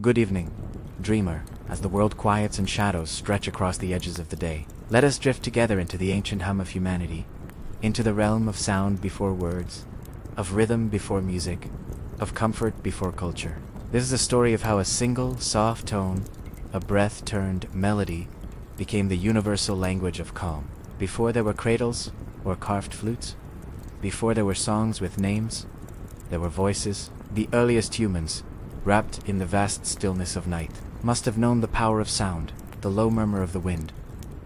Good evening, dreamer, as the world quiets and shadows stretch across the edges of the day. Let us drift together into the ancient hum of humanity, into the realm of sound before words, of rhythm before music, of comfort before culture. This is a story of how a single, soft tone, a breath-turned melody, became the universal language of calm. Before there were cradles or carved flutes, before there were songs with names, there were voices. The earliest humans, wrapped in the vast stillness of night, must have known the power of sound, the low murmur of the wind,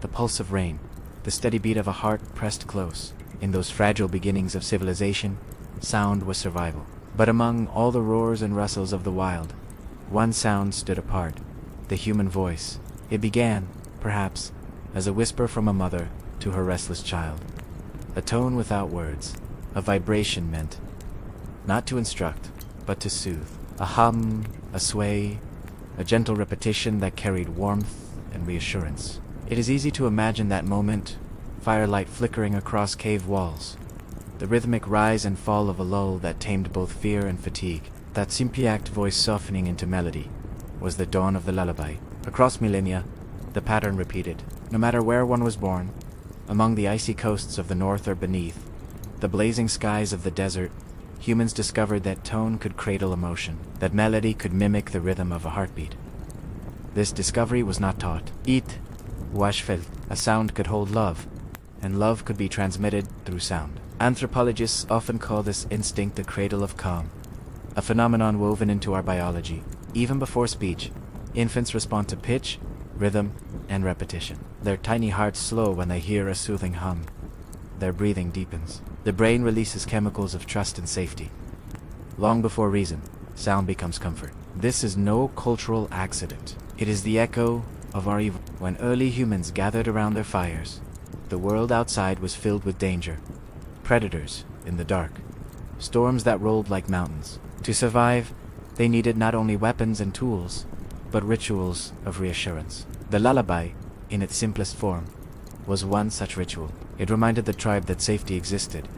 the pulse of rain, the steady beat of a heart pressed close. In those fragile beginnings of civilization, sound was survival. But among all the roars and rustles of the wild, one sound stood apart, the human voice. It began, perhaps, as a whisper from a mother to her restless child, a tone without words, a vibration meant not to instruct, but to soothe, a hum, a sway, a gentle repetition that carried warmth and reassurance. It is easy to imagine that moment, firelight flickering across cave walls, the rhythmic rise and fall of a lull that tamed both fear and fatigue. That simple voice softening into melody was the dawn of the lullaby. Across millennia, the pattern repeated. No matter where one was born, among the icy coasts of the north or beneath the blazing skies of the desert, humans discovered that tone could cradle emotion, that melody could mimic the rhythm of a heartbeat. This discovery was not taught. It was felt. A sound could hold love, and love could be transmitted through sound. Anthropologists often call this instinct the cradle of calm, a phenomenon woven into our biology. Even before speech, infants respond to pitch, rhythm, and repetition. Their tiny hearts slow when they hear a soothing hum. Their breathing deepens. The brain releases chemicals of trust and safety. Long before reason, sound becomes comfort. This is no cultural accident. It is the echo of our evil. When early humans gathered around their fires, the world outside was filled with danger. Predators in the dark, storms that rolled like mountains. To survive, they needed not only weapons and tools, but rituals of reassurance. The lullaby, in its simplest form, was one such ritual. It reminded the tribe that safety existed,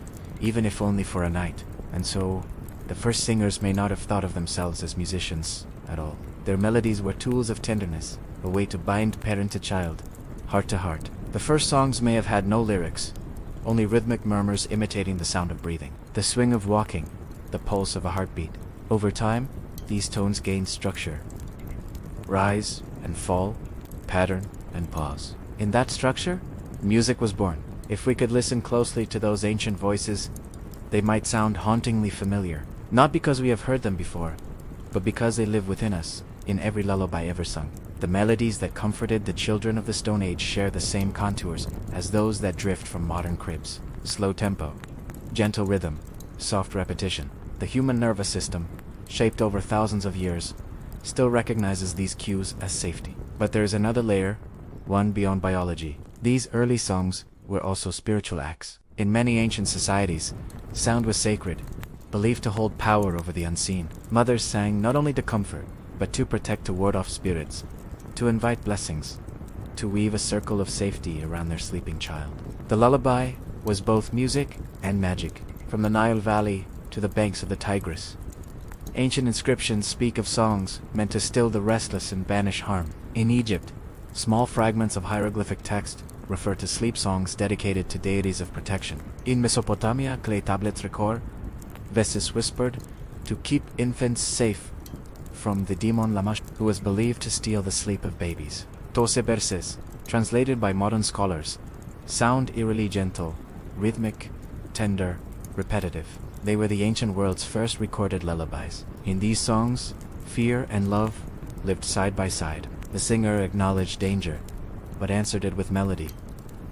even if only for a night. And so, the first singers may not have thought of themselves as musicians at all. Their melodies were tools of tenderness, a way to bind parent to child, heart to heart. The first songs may have had no lyrics, only rhythmic murmurs imitating the sound of breathing, the swing of walking, the pulse of a heartbeat. Over time, these tones gained structure. Rise and fall, pattern and pause. In that structure, music was born. If we could listen closely to those ancient voices, they might sound hauntingly familiar. Not because we have heard them before, but because they live within us, in every lullaby ever sung. The melodies that comforted the children of the Stone Age share the same contours as those that drift from modern cribs. Slow tempo, gentle rhythm, soft repetition. The human nervous system, shaped over thousands of years, still recognizes these cues as safety. But there is another layer, one beyond biology. These early songs were also spiritual acts. In many ancient societies, sound was sacred, believed to hold power over the unseen. Mothers sang not only to comfort, but to protect, to ward off spirits, to invite blessings, to weave a circle of safety around their sleeping child. The lullaby was both music and magic. From the Nile Valley to the banks of the Tigris, ancient inscriptions speak of songs meant to still the restless and banish harm. In Egypt, small fragments of hieroglyphic text refer to sleep songs dedicated to deities of protection. In Mesopotamia, clay tablets record verses whispered to keep infants safe from the demon Lamash, who was believed to steal the sleep of babies. Tose verses, translated by modern scholars, sound eerily gentle, rhythmic, tender, repetitive. They were the ancient world's first recorded lullabies. In these songs, fear and love lived side by side. The singer acknowledged danger, but answered it with melody.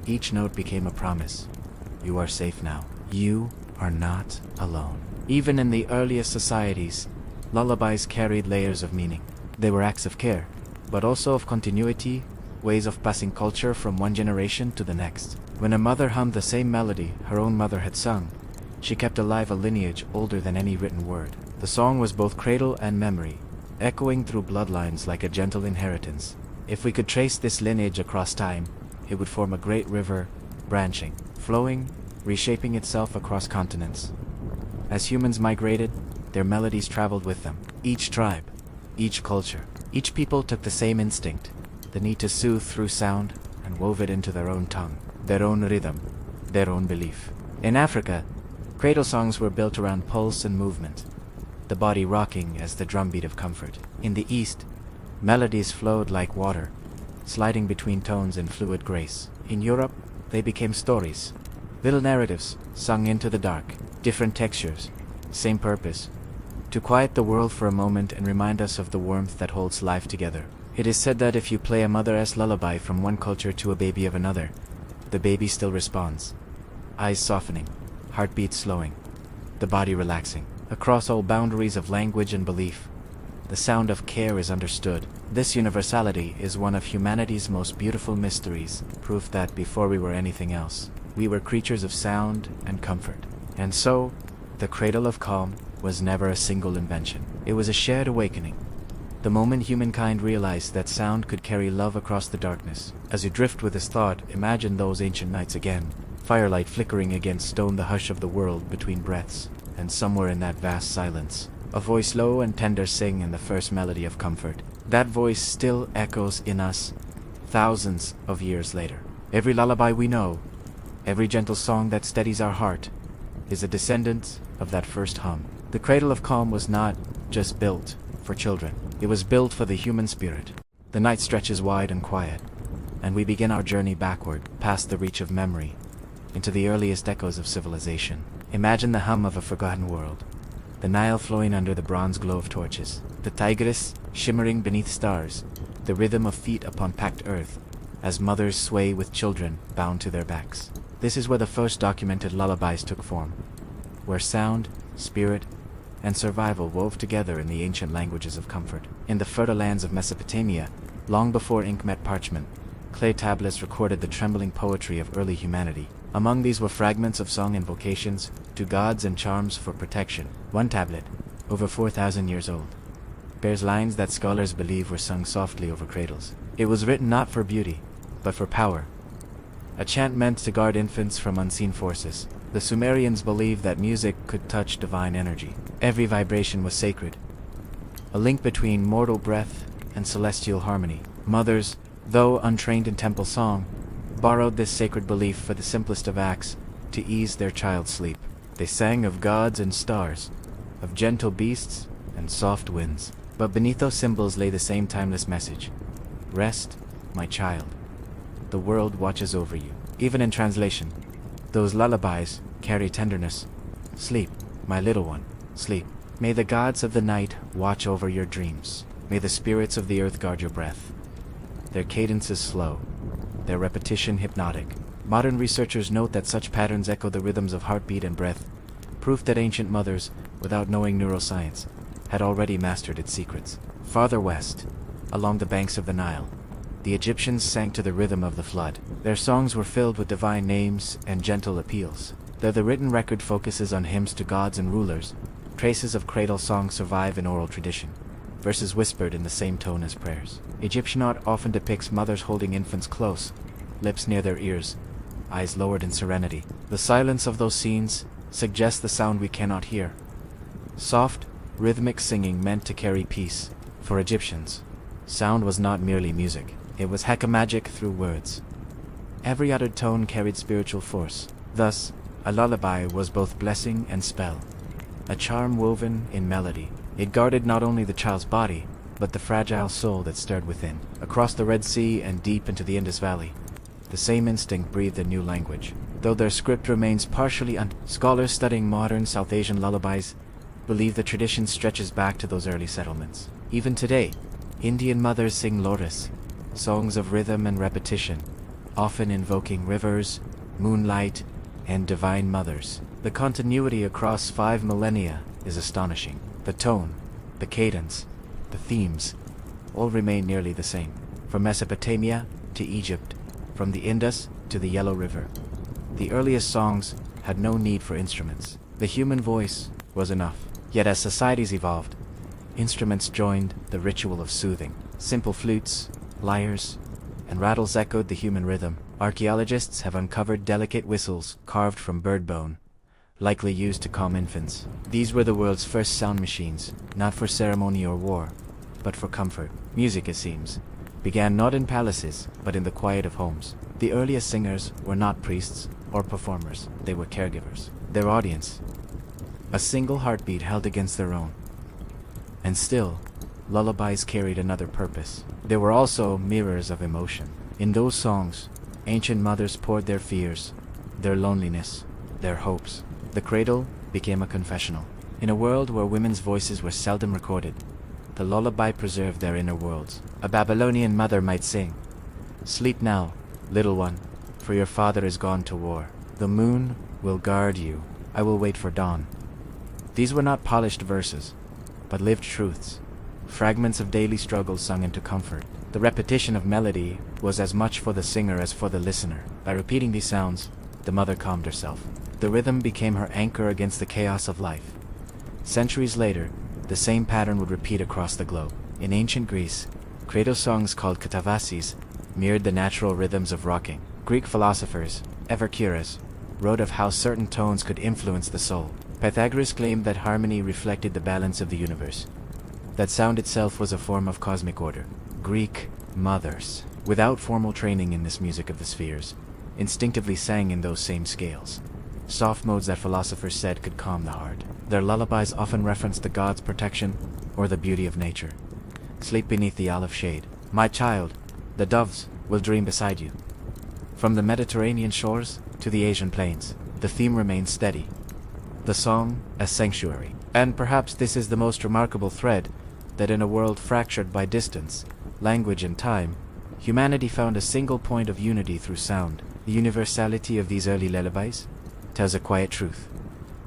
Each note became a promise. You are safe now. You are not alone. Even in the earliest societies, lullabies carried layers of meaning. They were acts of care, but also of continuity, ways of passing culture from one generation to the next. When a mother hummed the same melody her own mother had sung, she kept alive a lineage older than any written word. The song was both cradle and memory, echoing through bloodlines like a gentle inheritance. If we could trace this lineage across time, it would form a great river, branching, flowing, reshaping itself across continents. As humans migrated, their melodies traveled with them. Each tribe, each culture, each people took the same instinct, the need to soothe through sound, and wove it into their own tongue, their own rhythm, their own belief. In Africa, cradle songs were built around pulse and movement, the body rocking as the drumbeat of comfort. In the East, melodies flowed like water, sliding between tones in fluid grace. In Europe, they became stories, little narratives sung into the dark, different textures, same purpose, to quiet the world for a moment and remind us of the warmth that holds life together. It is said that if you play a mother-s lullaby from one culture to a baby of another, the baby still responds, eyes softening, heartbeat slowing, the body relaxing. Across all boundaries of language and belief, the sound of care is understood. This universality is one of humanity's most beautiful mysteries, proof that before we were anything else, we were creatures of sound and comfort. And so, the cradle of calm was never a single invention. It was a shared awakening. The moment humankind realized that sound could carry love across the darkness. As you drift with this thought, imagine those ancient nights again, firelight flickering against stone, the hush of the world between breaths, and somewhere in that vast silence, a voice low and tender sing in the first melody of comfort. That voice still echoes in us thousands of years later. Every lullaby we know, every gentle song that steadies our heart, is a descendant of that first hum. The cradle of calm was not just built for children. It was built for the human spirit. The night stretches wide and quiet, and we begin our journey backward, past the reach of memory, into the earliest echoes of civilization. Imagine the hum of a forgotten world, the Nile flowing under the bronze glow of torches, the Tigris shimmering beneath stars, the rhythm of feet upon packed earth, as mothers sway with children bound to their backs. This is where the first documented lullabies took form, where sound, spirit, and survival wove together in the ancient languages of comfort. In the fertile lands of Mesopotamia, long before ink met parchment, clay tablets recorded the trembling poetry of early humanity. Among these were fragments of song invocations to gods and charms for protection. One tablet, over 4,000 years old, bears lines that scholars believe were sung softly over cradles. It was written not for beauty, but for power, a chant meant to guard infants from unseen forces. The Sumerians believed that music could touch divine energy. Every vibration was sacred, a link between mortal breath and celestial harmony. Mothers, though untrained in temple song, borrowed this sacred belief for the simplest of acts to ease their child's sleep. They sang of gods and stars, of gentle beasts and soft winds. But beneath those symbols lay the same timeless message. Rest, my child. The world watches over you. Even in translation, those lullabies carry tenderness. Sleep, my little one, sleep. May the gods of the night watch over your dreams. May the spirits of the earth guard your breath. Their cadence is slow, their repetition hypnotic. Modern researchers note that such patterns echo the rhythms of heartbeat and breath, proof that ancient mothers, without knowing neuroscience, had already mastered its secrets. Farther west, along the banks of the Nile, the Egyptians sang to the rhythm of the flood. Their songs were filled with divine names and gentle appeals. Though the written record focuses on hymns to gods and rulers, traces of cradle songs survive in oral tradition, verses whispered in the same tone as prayers. Egyptian art often depicts mothers holding infants close, lips near their ears, eyes lowered in serenity. The silence of those scenes suggests the sound we cannot hear. Soft, rhythmic singing meant to carry peace. For Egyptians, sound was not merely music. It was hekamagic through words. Every uttered tone carried spiritual force. Thus, a lullaby was both blessing and spell, a charm woven in melody. It guarded not only the child's body, but the fragile soul that stirred within. Across the Red Sea and deep into the Indus Valley, the same instinct breathed a new language. Though their script remains partially scholars studying modern South Asian lullabies believe the tradition stretches back to those early settlements. Even today, Indian mothers sing lotus, songs of rhythm and repetition, often invoking rivers, moonlight, and divine mothers. The continuity across 5 millennia is astonishing. The tone, the cadence, the themes, all remain nearly the same. From Mesopotamia to Egypt, from the Indus to the Yellow River, the earliest songs had no need for instruments. The human voice was enough. Yet as societies evolved, instruments joined the ritual of soothing. Simple flutes, lyres, and rattles echoed the human rhythm. Archaeologists have uncovered delicate whistles carved from bird bone, likely used to calm infants. These were the world's first sound machines, not for ceremony or war, but for comfort. Music, it seems, began not in palaces, but in the quiet of homes. The earliest singers were not priests or performers, they were caregivers. Their audience, a single heartbeat held against their own. And still, lullabies carried another purpose. They were also mirrors of emotion. In those songs, ancient mothers poured their fears, their loneliness, their hopes. The cradle became a confessional. In a world where women's voices were seldom recorded, the lullaby preserved their inner worlds. A Babylonian mother might sing, "Sleep now, little one, for your father is gone to war. The moon will guard you. I will wait for dawn." These were not polished verses, but lived truths, fragments of daily struggles sung into comfort. The repetition of melody was as much for the singer as for the listener. By repeating these sounds, the mother calmed herself. The rhythm became her anchor against the chaos of life. Centuries later, the same pattern would repeat across the globe. In ancient Greece, cradle songs called katavasis mirrored the natural rhythms of rocking. Greek philosophers, Epicurus, wrote of how certain tones could influence the soul. Pythagoras claimed that harmony reflected the balance of the universe, that sound itself was a form of cosmic order. Greek mothers, without formal training in this music of the spheres, instinctively sang in those same scales, soft modes that philosophers said could calm the heart. Their lullabies often referenced the gods' protection or the beauty of nature. "Sleep beneath the olive shade. My child, the doves will dream beside you." From the Mediterranean shores to the Asian plains, the theme remains steady. The song, a sanctuary. And perhaps this is the most remarkable thread, that in a world fractured by distance, language and time, humanity found a single point of unity through sound. The universality of these early lullabies tells a quiet truth.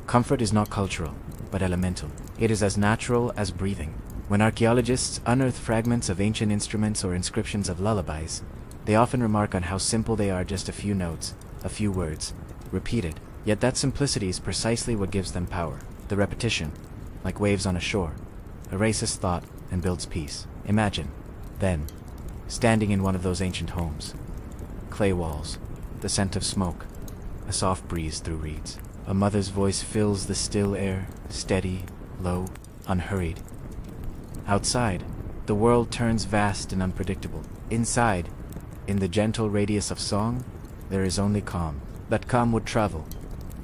Comfort is not cultural, but elemental. It is as natural as breathing. When archaeologists unearth fragments of ancient instruments or inscriptions of lullabies, they often remark on how simple they are, just a few notes, a few words, repeated. Yet that simplicity is precisely what gives them power. The repetition, like waves on a shore, erases thought and builds peace. Imagine, then, standing in one of those ancient homes. Clay walls, the scent of smoke, a soft breeze through reeds. A mother's voice fills the still air, steady, low, unhurried. Outside, the world turns vast and unpredictable. Inside, in the gentle radius of song, there is only calm. That calm would travel,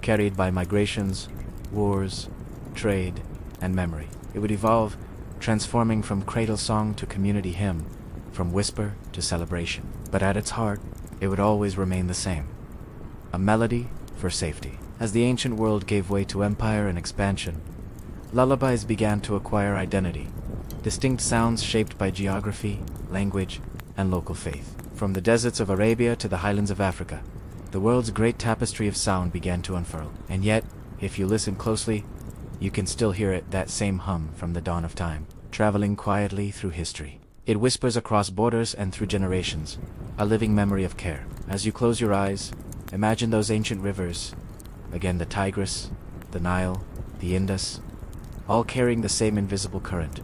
carried by migrations, wars, trade, and memory. It would evolve, transforming from cradle song to community hymn, from whisper to celebration. But at its heart, it would always remain the same. A melody for safety. As the ancient world gave way to empire and expansion, lullabies began to acquire identity, distinct sounds shaped by geography, language, and local faith. From the deserts of Arabia to the highlands of Africa, the world's great tapestry of sound began to unfurl. And yet, if you listen closely, you can still hear it, that same hum from the dawn of time, traveling quietly through history. It whispers across borders and through generations, a living memory of care. As you close your eyes, imagine those ancient rivers, again the Tigris, the Nile, the Indus, all carrying the same invisible current,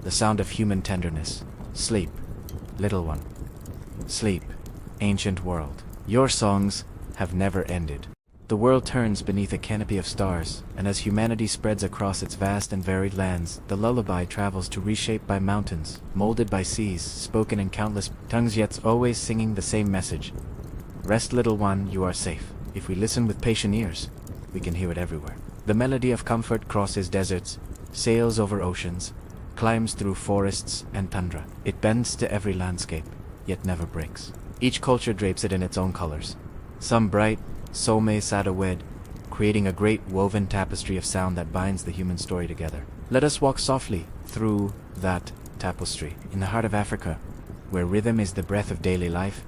the sound of human tenderness. Sleep, little one. Sleep, ancient world. Your songs have never ended. The world turns beneath a canopy of stars, and as humanity spreads across its vast and varied lands, the lullaby travels to reshaped by mountains, molded by seas, spoken in countless tongues, yet always singing the same message. Rest, little one, you are safe. If we listen with patient ears, we can hear it everywhere. The melody of comfort crosses deserts, sails over oceans, climbs through forests and tundra. It bends to every landscape, yet never breaks. Each culture drapes it in its own colors, some bright, some wed, creating a great woven tapestry of sound that binds the human story together. Let us walk softly through that tapestry. In the heart of Africa, where rhythm is the breath of daily life,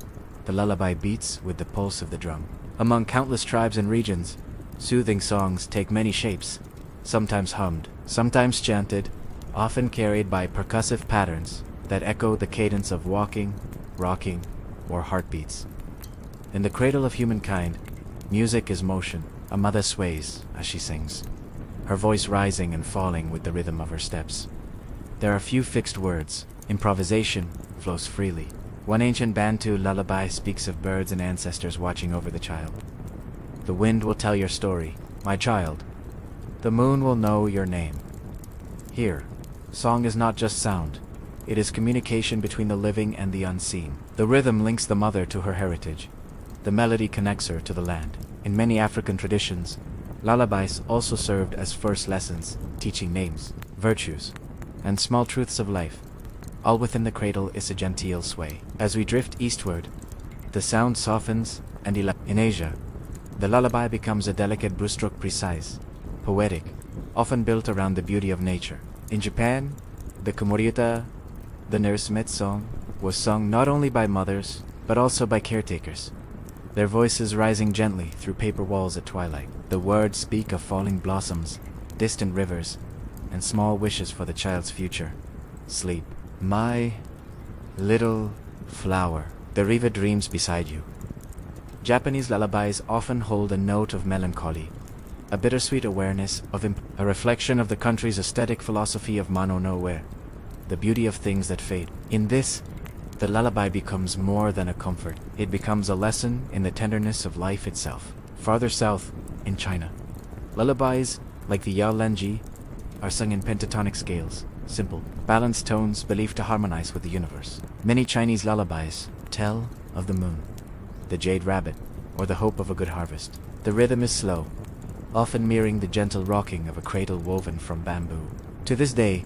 the lullaby beats with the pulse of the drum. Among countless tribes and regions, soothing songs take many shapes, sometimes hummed, sometimes chanted, often carried by percussive patterns that echo the cadence of walking, rocking, or heartbeats. In the cradle of humankind, music is motion. A mother sways as she sings, her voice rising and falling with the rhythm of her steps. There are few fixed words. Improvisation flows freely. One ancient Bantu lullaby speaks of birds and ancestors watching over the child. The wind will tell your story, my child. The moon will know your name. Here, song is not just sound, It is communication between the living and the unseen. The rhythm links the mother to her heritage. The melody connects her to the land. In many African traditions, lullabies also served as first lessons, teaching names, virtues, and small truths of life. All within the cradle is a genteel sway. As we drift eastward, the sound softens and in Asia, the lullaby becomes a delicate brushstroke, precise, poetic, often built around the beauty of nature. In Japan, the Komoriuta, the nursemaid song, was sung not only by mothers, but also by caretakers, their voices rising gently through paper walls at twilight. The words speak of falling blossoms, distant rivers, and small wishes for the child's future. Sleep, my little flower. The river dreams beside you. Japanese lullabies often hold a note of melancholy, a bittersweet awareness of a reflection of the country's aesthetic philosophy of mano no ue, the beauty of things that fade. In this, the lullaby becomes more than a comfort. It becomes a lesson in the tenderness of life itself. Farther south, in China, lullabies, like the Yao Lenji, are sung in pentatonic scales, simple, balanced tones believed to harmonize with the universe. Many Chinese lullabies tell of the moon, the jade rabbit, or the hope of a good harvest. The rhythm is slow, often mirroring the gentle rocking of a cradle woven from bamboo. To this day,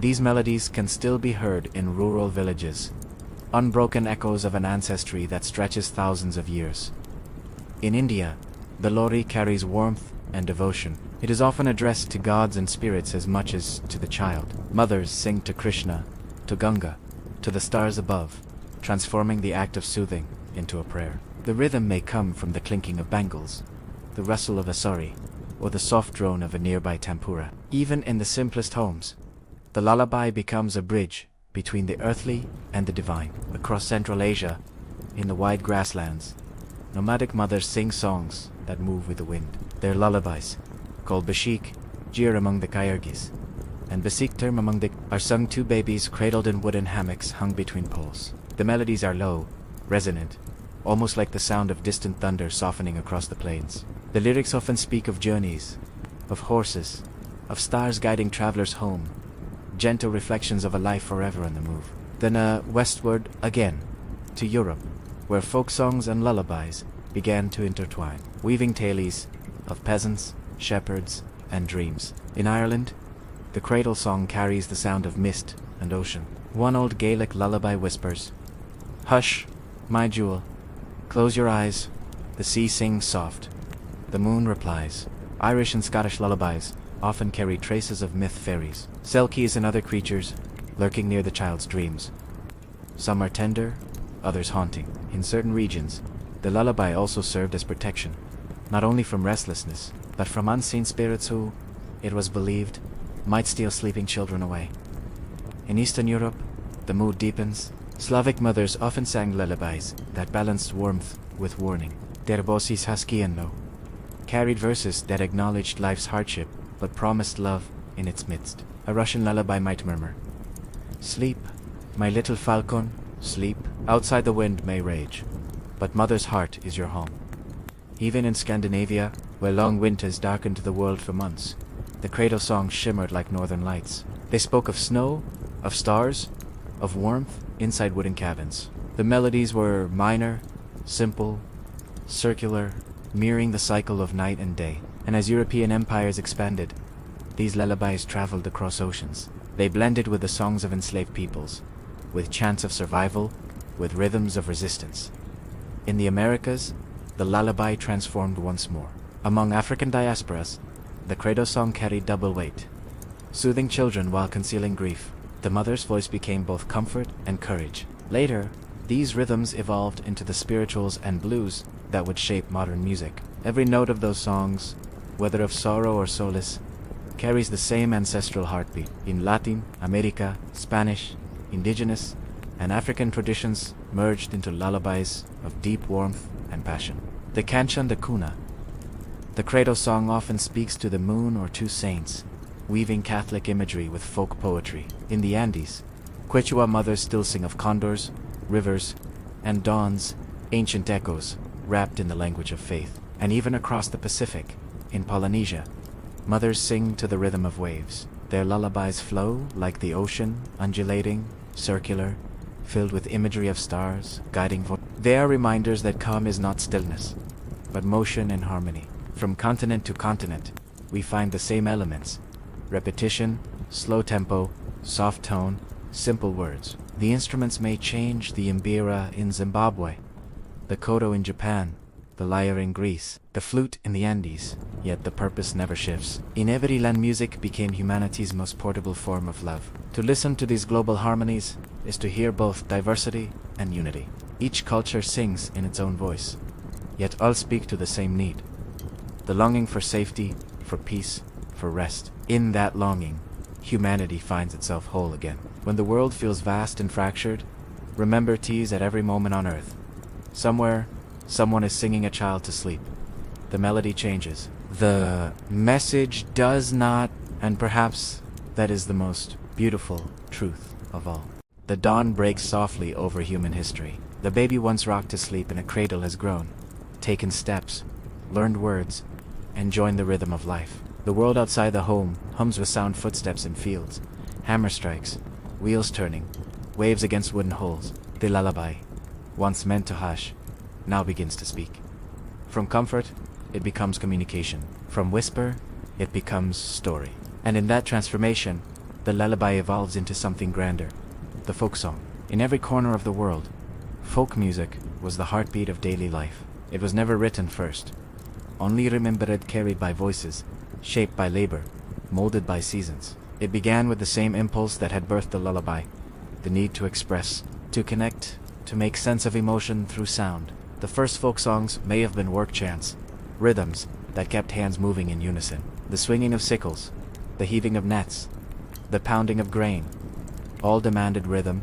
these melodies can still be heard in rural villages, unbroken echoes of an ancestry that stretches thousands of years. In India, the Lori carries warmth and devotion. It is often addressed to gods and spirits as much as to the child. Mothers sing to Krishna, to Ganga, to the stars above, transforming the act of soothing into a prayer. The rhythm may come from the clinking of bangles, the rustle of a sari, or the soft drone of a nearby tempura. Even in the simplest homes, the lullaby becomes a bridge between the earthly and the divine. Across Central Asia, in the wide grasslands, nomadic mothers sing songs that move with the wind. Their lullabies, called Bashik, Jir among the Kyrgyz, and Basikterm among the are sung to babies cradled in wooden hammocks hung between poles. The melodies are low, resonant, almost like the sound of distant thunder softening across the plains. The lyrics often speak of journeys, of horses, of stars guiding travelers home, gentle reflections of a life forever on the move. Then westward again, to Europe, where folk songs and lullabies began to intertwine, weaving tales of peasants, shepherds, and dreams. In Ireland, the cradle song carries the sound of mist and ocean. One old Gaelic lullaby whispers, "Hush, my jewel, close your eyes, the sea sings soft." The moon replies. Irish and Scottish lullabies often carry traces of myth fairies, selkies and other creatures lurking near the child's dreams. Some are tender, others haunting. In certain regions, the lullaby also served as protection, not only from restlessness, but from unseen spirits who, it was believed, might steal sleeping children away. In Eastern Europe, the mood deepens. Slavic mothers often sang lullabies that balanced warmth with warning. Derbosis Haskienno carried verses that acknowledged life's hardship but promised love in its midst. A Russian lullaby might murmur, "Sleep, my little falcon, sleep. Outside the wind may rage, but mother's heart is your home." Even in Scandinavia, where long winters darkened the world for months, the cradle songs shimmered like northern lights. They spoke of snow, of stars, of warmth inside wooden cabins. The melodies were minor, simple, circular, mirroring the cycle of night and day. And as European empires expanded, these lullabies traveled across oceans. They blended with the songs of enslaved peoples, with chants of survival, with rhythms of resistance. In the Americas, the lullaby transformed once more. Among African diasporas, the cradle song carried double weight, soothing children while concealing grief. The mother's voice became both comfort and courage. Later, these rhythms evolved into the spirituals and blues that would shape modern music. Every note of those songs, whether of sorrow or solace, carries the same ancestral heartbeat. In Latin America, Spanish, indigenous, and African traditions merged into lullabies of deep warmth and passion. The Canción de Cuna, the cradle song, often speaks to the moon or to saints, weaving Catholic imagery with folk poetry. In the Andes, Quechua mothers still sing of condors, rivers, and dawns, ancient echoes wrapped in the language of faith. And even across the Pacific, in Polynesia, mothers sing to the rhythm of waves. Their lullabies flow like the ocean, undulating, circular, filled with imagery of stars, guiding voice. They are reminders that calm is not stillness, but motion and harmony. From continent to continent, we find the same elements: repetition, slow tempo, soft tone, simple words. The instruments may change: the mbira in Zimbabwe, the koto in Japan, the lyre in Greece, the flute in the Andes, yet the purpose never shifts. In every land, music became humanity's most portable form of love. To listen to these global harmonies is to hear both diversity and unity. Each culture sings in its own voice, yet all speak to the same need: the longing for safety, for peace, for rest. In that longing, humanity finds itself whole again. When the world feels vast and fractured, remember tease at every moment on earth. Somewhere, someone is singing a child to sleep. The melody changes. The message does not, and perhaps that is the most beautiful truth of all. The dawn breaks softly over human history. The baby once rocked to sleep in a cradle has grown, taken steps, learned words, and joined the rhythm of life. The world outside the home hums with sound: footsteps in fields, hammer strikes, wheels turning, waves against wooden holes. The lullaby, once meant to hush, now begins to speak. From comfort, it becomes communication. From whisper, it becomes story. And in that transformation, the lullaby evolves into something grander: the folk song. In every corner of the world, folk music was the heartbeat of daily life. It was never written first, only remembered, carried by voices, shaped by labor, molded by seasons. It began with the same impulse that had birthed the lullaby: the need to express, to connect, to make sense of emotion through sound. The first folk songs may have been work chants, rhythms that kept hands moving in unison. The swinging of sickles, the heaving of nets, the pounding of grain, all demanded rhythm,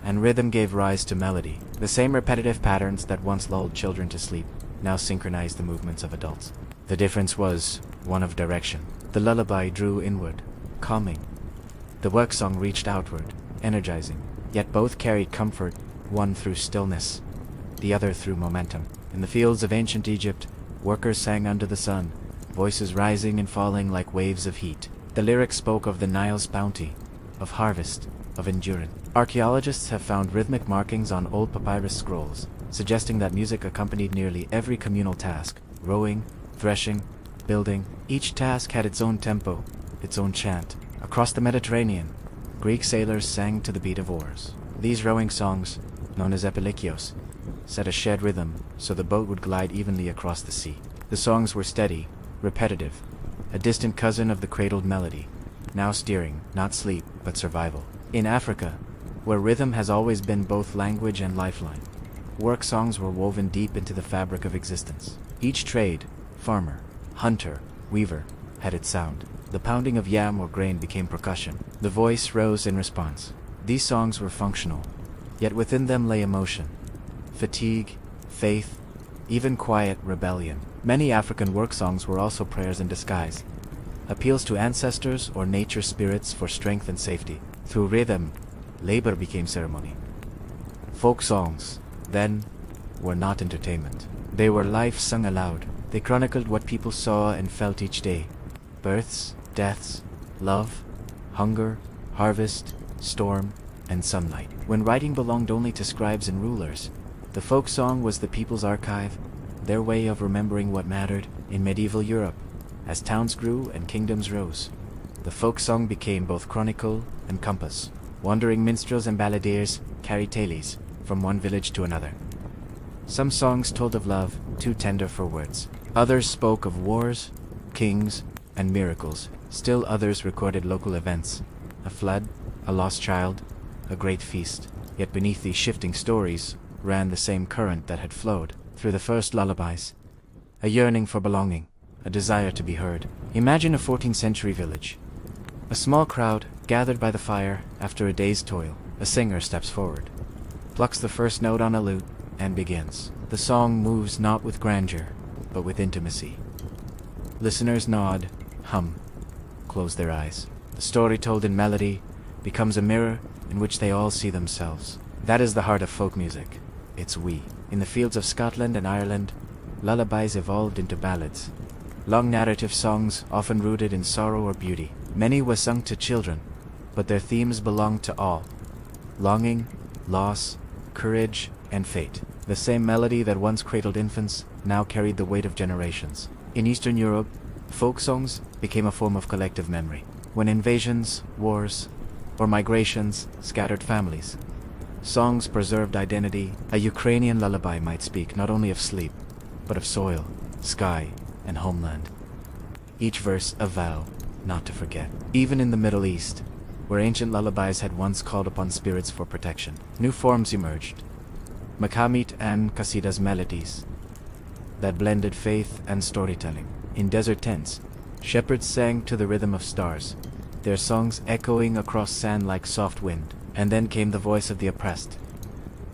and rhythm gave rise to melody. The same repetitive patterns that once lulled children to sleep now synchronized the movements of adults. The difference was one of direction. The lullaby drew inward, calming. The work song reached outward, energizing. Yet both carried comfort, one through stillness, the other through momentum. In the fields of ancient Egypt, workers sang under the sun, voices rising and falling like waves of heat. The lyrics spoke of the Nile's bounty, of harvest, of endurance. Archaeologists have found rhythmic markings on old papyrus scrolls, suggesting that music accompanied nearly every communal task: rowing, threshing, building. Each task had its own tempo, its own chant. Across the Mediterranean, Greek sailors sang to the beat of oars. These rowing songs, known as epilikios, set a shared rhythm so the boat would glide evenly across the sea. The songs were steady, repetitive, a distant cousin of the cradled melody, now steering, not sleep, but survival. In Africa, where rhythm has always been both language and lifeline, work songs were woven deep into the fabric of existence. Each trade, farmer, hunter, weaver, had its sound. The pounding of yam or grain became percussion. The voice rose in response. These songs were functional, yet within them lay emotion, fatigue, faith, even quiet rebellion. Many African work songs were also prayers in disguise, appeals to ancestors or nature spirits for strength and safety. Through rhythm, labor became ceremony. Folk songs, then, were not entertainment. They were life sung aloud. They chronicled what people saw and felt each day: births, deaths, love, hunger, harvest, storm, and sunlight. When writing belonged only to scribes and rulers, the folk song was the people's archive, their way of remembering what mattered. In medieval Europe, as towns grew and kingdoms rose, the folk song became both chronicle and compass. Wandering minstrels and balladeers carried tales from one village to another. Some songs told of love, too tender for words. Others spoke of wars, kings, and miracles. Still others recorded local events: a flood, a lost child, a great feast. Yet beneath these shifting stories ran the same current that had flowed through the first lullabies: a yearning for belonging, a desire to be heard. Imagine a 14th century village. A small crowd gathered by the fire after a day's toil. A singer steps forward, plucks the first note on a lute, and begins. The song moves not with grandeur, but with intimacy. Listeners nod, hum, close their eyes. The story told in melody becomes a mirror in which they all see themselves. That is the heart of folk music. It's we. In the fields of Scotland and Ireland, lullabies evolved into ballads, long narrative songs often rooted in sorrow or beauty. Many were sung to children, but their themes belonged to all. longing, loss, courage, and fate. The same melody that once cradled infants now carried the weight of generations. In Eastern Europe, folk songs became a form of collective memory. When invasions, wars, or migrations scattered families, songs preserved identity. A Ukrainian lullaby might speak not only of sleep, but of soil, sky, and homeland. Each verse a vow not to forget. Even in the Middle East, where ancient lullabies had once called upon spirits for protection, new forms emerged. Makamit and Qasida's melodies that blended faith and storytelling. In desert tents, shepherds sang to the rhythm of stars, their songs echoing across sand like soft wind. And then came the voice of the oppressed,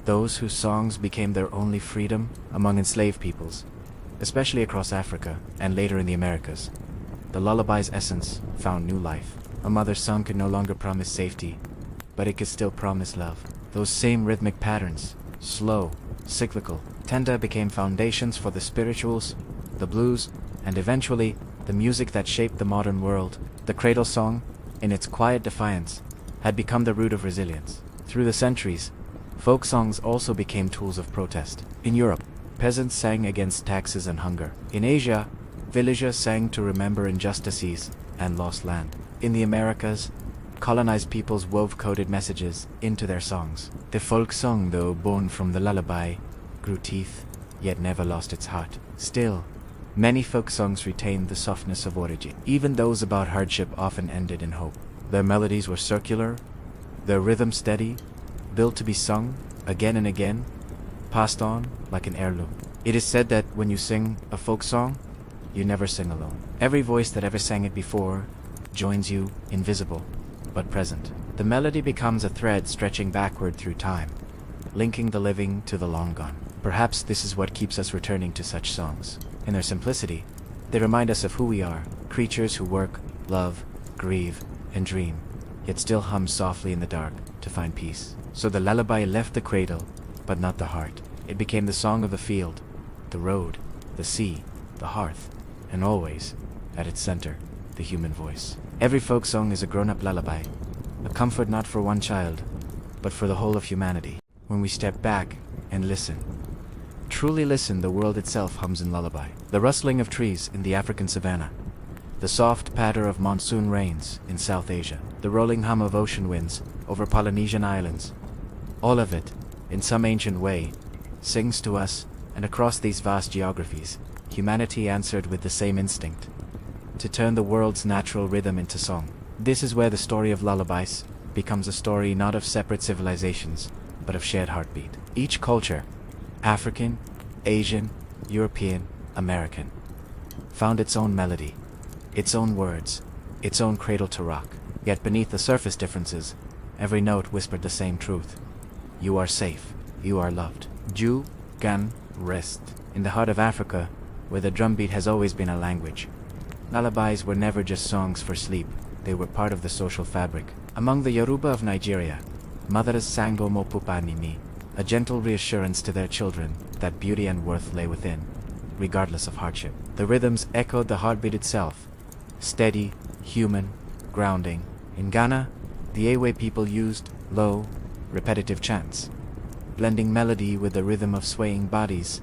those whose songs became their only freedom among enslaved peoples, especially across Africa and later in the Americas. The lullaby's essence found new life. A mother's song could no longer promise safety, but it could still promise love. Those same rhythmic patterns, slow, cyclical, tender, became foundations for the spirituals, the blues, and eventually the music that shaped the modern world. The cradle song, in its quiet defiance, had become the root of resilience. Through the centuries, folk songs also became tools of protest. In Europe, peasants sang against taxes and hunger. In Asia, villagers sang to remember injustices and lost land. In the Americas, colonized peoples wove coded messages into their songs. The folk song, though born from the lullaby, grew teeth, yet never lost its heart. Still, many folk songs retained the softness of origin. Even those about hardship often ended in hope. Their melodies were circular, their rhythm steady, built to be sung again and again, passed on like an heirloom. It is said that when you sing a folk song, you never sing alone. Every voice that ever sang it before joins you, invisible but present. The melody becomes a thread stretching backward through time, linking the living to the long gone. Perhaps this is what keeps us returning to such songs. In their simplicity, they remind us of who we are, creatures who work, love, grieve, and dream, yet still hum softly in the dark to find peace. So the lullaby left the cradle, but not the heart. It became the song of the field, the road, the sea, the hearth, and always, at its center, the human voice. Every folk song is a grown-up lullaby, a comfort not for one child, but for the whole of humanity. When we step back and listen, truly listen, the world itself hums in lullaby. The rustling of trees in the African savanna, the soft patter of monsoon rains in South Asia, the rolling hum of ocean winds over Polynesian islands, all of it, in some ancient way, sings to us, and across these vast geographies, humanity answered with the same instinct, to turn the world's natural rhythm into song. This is where the story of lullabies becomes a story not of separate civilizations, but of shared heartbeat. Each culture, African, Asian, European, American, found its own melody, its own words, its own cradle to rock. Yet beneath the surface differences, every note whispered the same truth. You are safe. You are loved. Ju, Gan, rest. In the heart of Africa, where the drumbeat has always been a language, lullabies were never just songs for sleep. They were part of the social fabric. Among the Yoruba of Nigeria, mothers sang Omopupanimi, a gentle reassurance to their children that beauty and worth lay within, regardless of hardship. The rhythms echoed the heartbeat itself, steady, human, grounding. In Ghana, the Ewe people used low, repetitive chants, blending melody with the rhythm of swaying bodies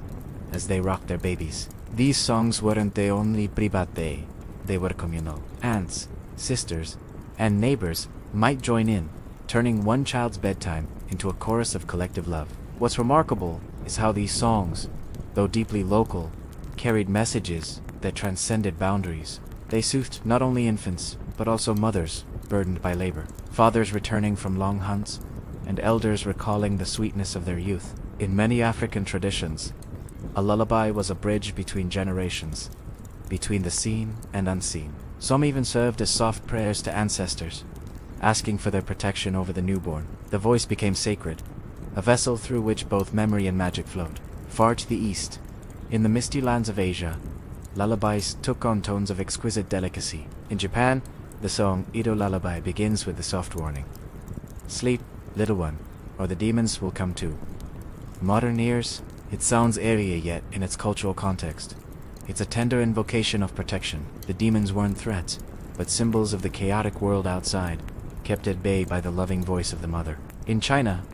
as they rocked their babies. These songs weren't the only private, they were communal. Aunts, sisters, and neighbors might join in, turning one child's bedtime into a chorus of collective love. What's remarkable is how these songs, though deeply local, carried messages that transcended boundaries. They soothed not only infants, but also mothers burdened by labor, fathers returning from long hunts, and elders recalling the sweetness of their youth. In many African traditions, a lullaby was a bridge between generations, between the seen and unseen. Some even served as soft prayers to ancestors, asking for their protection over the newborn. The voice became sacred, a vessel through which both memory and magic flowed. Far to the east, in the misty lands of Asia, lullabies took on tones of exquisite delicacy. In Japan, the song Ido Lullaby begins with the soft warning, "Sleep, little one, or the demons will come too." Modern ears, it sounds airy yet in its cultural context. It's a tender invocation of protection. The demons weren't threats, but symbols of the chaotic world outside, kept at bay by the loving voice of the mother. In China,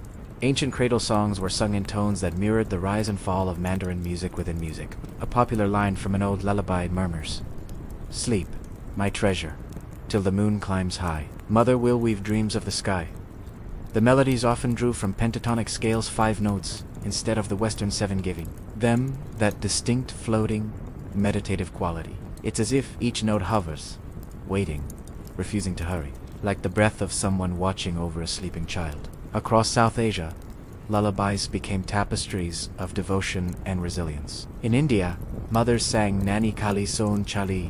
ancient cradle songs were sung in tones that mirrored the rise and fall of Mandarin music within music. A popular line from an old lullaby murmurs, "Sleep, my treasure, till the moon climbs high. Mother will weave dreams of the sky." The melodies often drew from pentatonic scales 5 notes instead of the Western 7, giving them that distinct floating, meditative quality. It's as if each note hovers, waiting, refusing to hurry, like the breath of someone watching over a sleeping child. Across South Asia, lullabies became tapestries of devotion and resilience. In India, mothers sang Nani Kali Son Chali,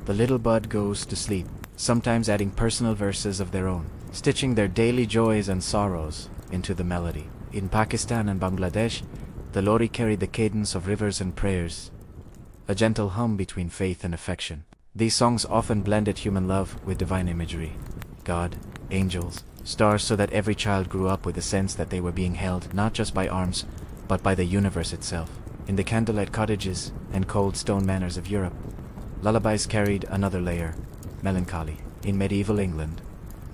the little bud goes to sleep, sometimes adding personal verses of their own, stitching their daily joys and sorrows into the melody. In Pakistan and Bangladesh, the lori carried the cadence of rivers and prayers, a gentle hum between faith and affection. These songs often blended human love with divine imagery, God, angels, stars, so that every child grew up with the sense that they were being held not just by arms, but by the universe itself. In the candlelit cottages and cold stone manors of Europe, lullabies carried another layer, melancholy. In medieval England,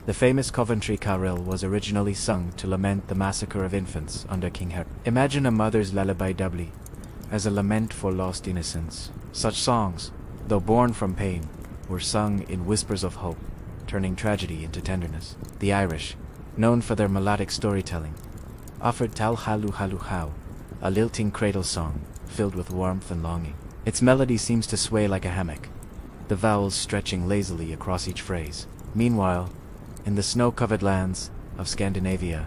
the famous Coventry carol was originally sung to lament the massacre of infants under King Herod. Imagine a mother's lullaby doubly as a lament for lost innocence. Such songs, though born from pain, were sung in whispers of hope, turning tragedy into tenderness. The Irish, known for their melodic storytelling, offered Tal Halu Halu How, a lilting cradle song filled with warmth and longing. Its melody seems to sway like a hammock, the vowels stretching lazily across each phrase. Meanwhile, in the snow-covered lands of Scandinavia,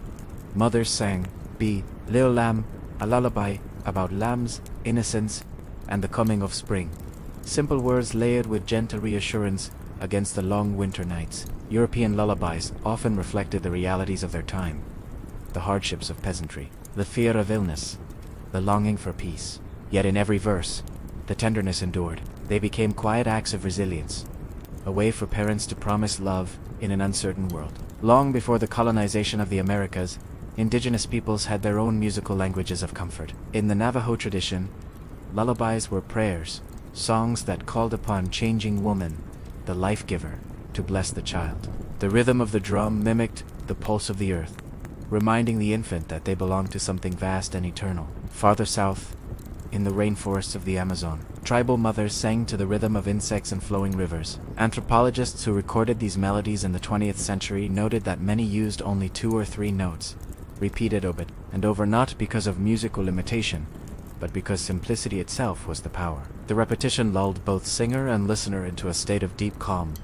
mothers sang Be Lil Lamb, a lullaby about lambs, innocence, and the coming of spring. Simple words layered with gentle reassurance against the long winter nights. European lullabies often reflected the realities of their time, the hardships of peasantry, the fear of illness, the longing for peace. Yet in every verse, the tenderness endured. They became quiet acts of resilience, a way for parents to promise love in an uncertain world. Long before the colonization of the Americas, indigenous peoples had their own musical languages of comfort. In the Navajo tradition, lullabies were prayers, songs that called upon changing woman, the life giver, to bless the child. The rhythm of the drum mimicked the pulse of the earth, reminding the infant that they belonged to something vast and eternal. Farther south, in the rainforests of the Amazon, tribal mothers sang to the rhythm of insects and flowing rivers. Anthropologists who recorded these melodies in the 20th century noted that many used only 2 or 3 notes, repeated over and over, not because of musical limitation, but because simplicity itself was the power. The repetition lulled both singer and listener into a state of deep calm,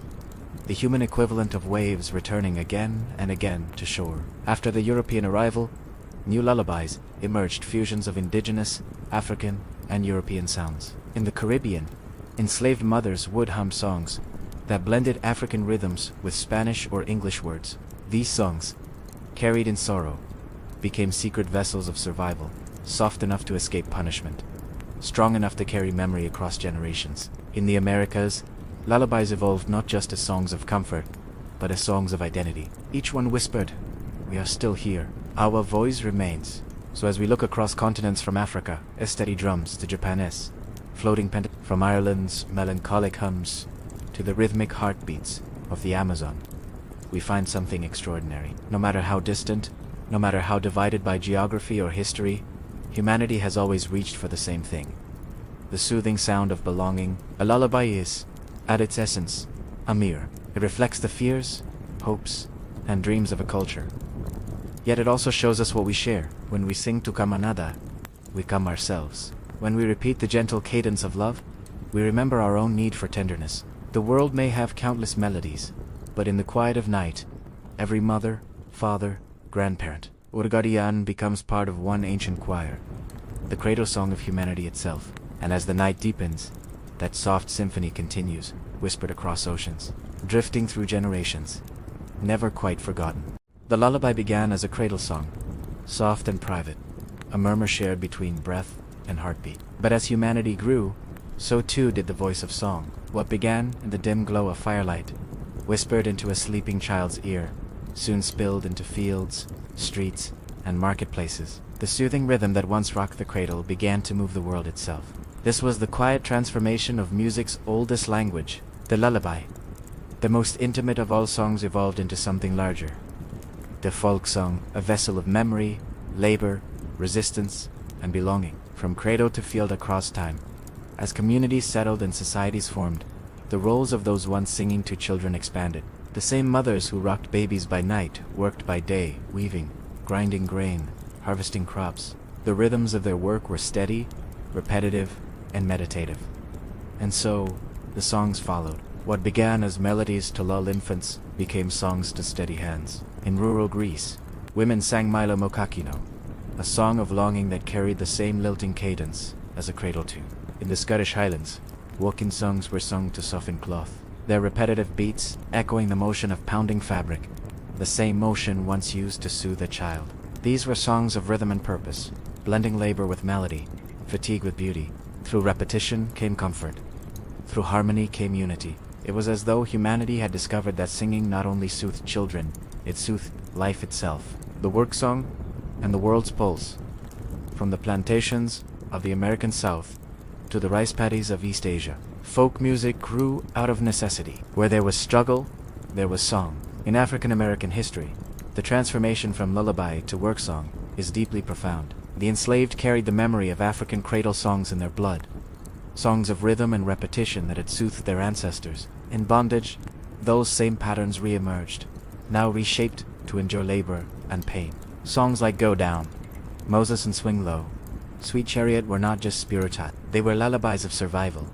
the human equivalent of waves returning again and again to shore. After the European arrival, new lullabies emerged, fusions of indigenous, African, and European sounds. In the Caribbean, enslaved mothers would hum songs that blended African rhythms with Spanish or English words. These songs, carried in sorrow, became secret vessels of survival, soft enough to escape punishment, strong enough to carry memory across generations. In the Americas, lullabies evolved not just as songs of comfort, but as songs of identity. Each one whispered, "We are still here. Our voice remains." So as we look across continents, from Africa, steady drums to Japanese, floating from Ireland's melancholic hums to the rhythmic heartbeats of the Amazon, we find something extraordinary. No matter how distant, no matter how divided by geography or history, humanity has always reached for the same thing: the soothing sound of belonging. A lullaby is, at its essence, a mirror. It reflects the fears, hopes, and dreams of a culture. Yet it also shows us what we share. When we sing to Kamanada, we come ourselves. When we repeat the gentle cadence of love, we remember our own need for tenderness. The world may have countless melodies, but in the quiet of night, every mother, father, grandparent, Urgadian becomes part of one ancient choir, the cradle song of humanity itself. And as the night deepens, that soft symphony continues, whispered across oceans, drifting through generations, never quite forgotten. The lullaby began as a cradle song, soft and private, a murmur shared between breath and heartbeat. But as humanity grew, so too did the voice of song. What began in the dim glow of firelight, whispered into a sleeping child's ear, soon spilled into fields, streets, and marketplaces. The soothing rhythm that once rocked the cradle began to move the world itself. This was the quiet transformation of music's oldest language. The lullaby, the most intimate of all songs, evolved into something larger, the folk song, a vessel of memory, labor, resistance, and belonging, from cradle to field across time. As communities settled and societies formed, the roles of those once singing to children expanded. The same mothers who rocked babies by night worked by day, weaving, grinding grain, harvesting crops. The rhythms of their work were steady, repetitive, and meditative. And so, the songs followed. What began as melodies to lull infants became songs to steady hands. In rural Greece, women sang Milo Mokakino, a song of longing that carried the same lilting cadence as a cradle tune. In the Scottish Highlands, walking songs were sung to soften cloth, their repetitive beats echoing the motion of pounding fabric, the same motion once used to soothe a child. These were songs of rhythm and purpose, blending labor with melody, fatigue with beauty. Through repetition came comfort. Through harmony came unity. It was as though humanity had discovered that singing not only soothed children, it soothed life itself. The work song and the world's pulse. From the plantations of the American South to the rice paddies of East Asia, folk music grew out of necessity. Where there was struggle, there was song. In African American history, the transformation from lullaby to work song is deeply profound. The enslaved carried the memory of African cradle songs in their blood, songs of rhythm and repetition that had soothed their ancestors. In bondage, those same patterns re-emerged, now reshaped to endure labor and pain. Songs like Go Down, Moses and Swing Low, Sweet Chariot were not just spiritat, they were lullabies of survival,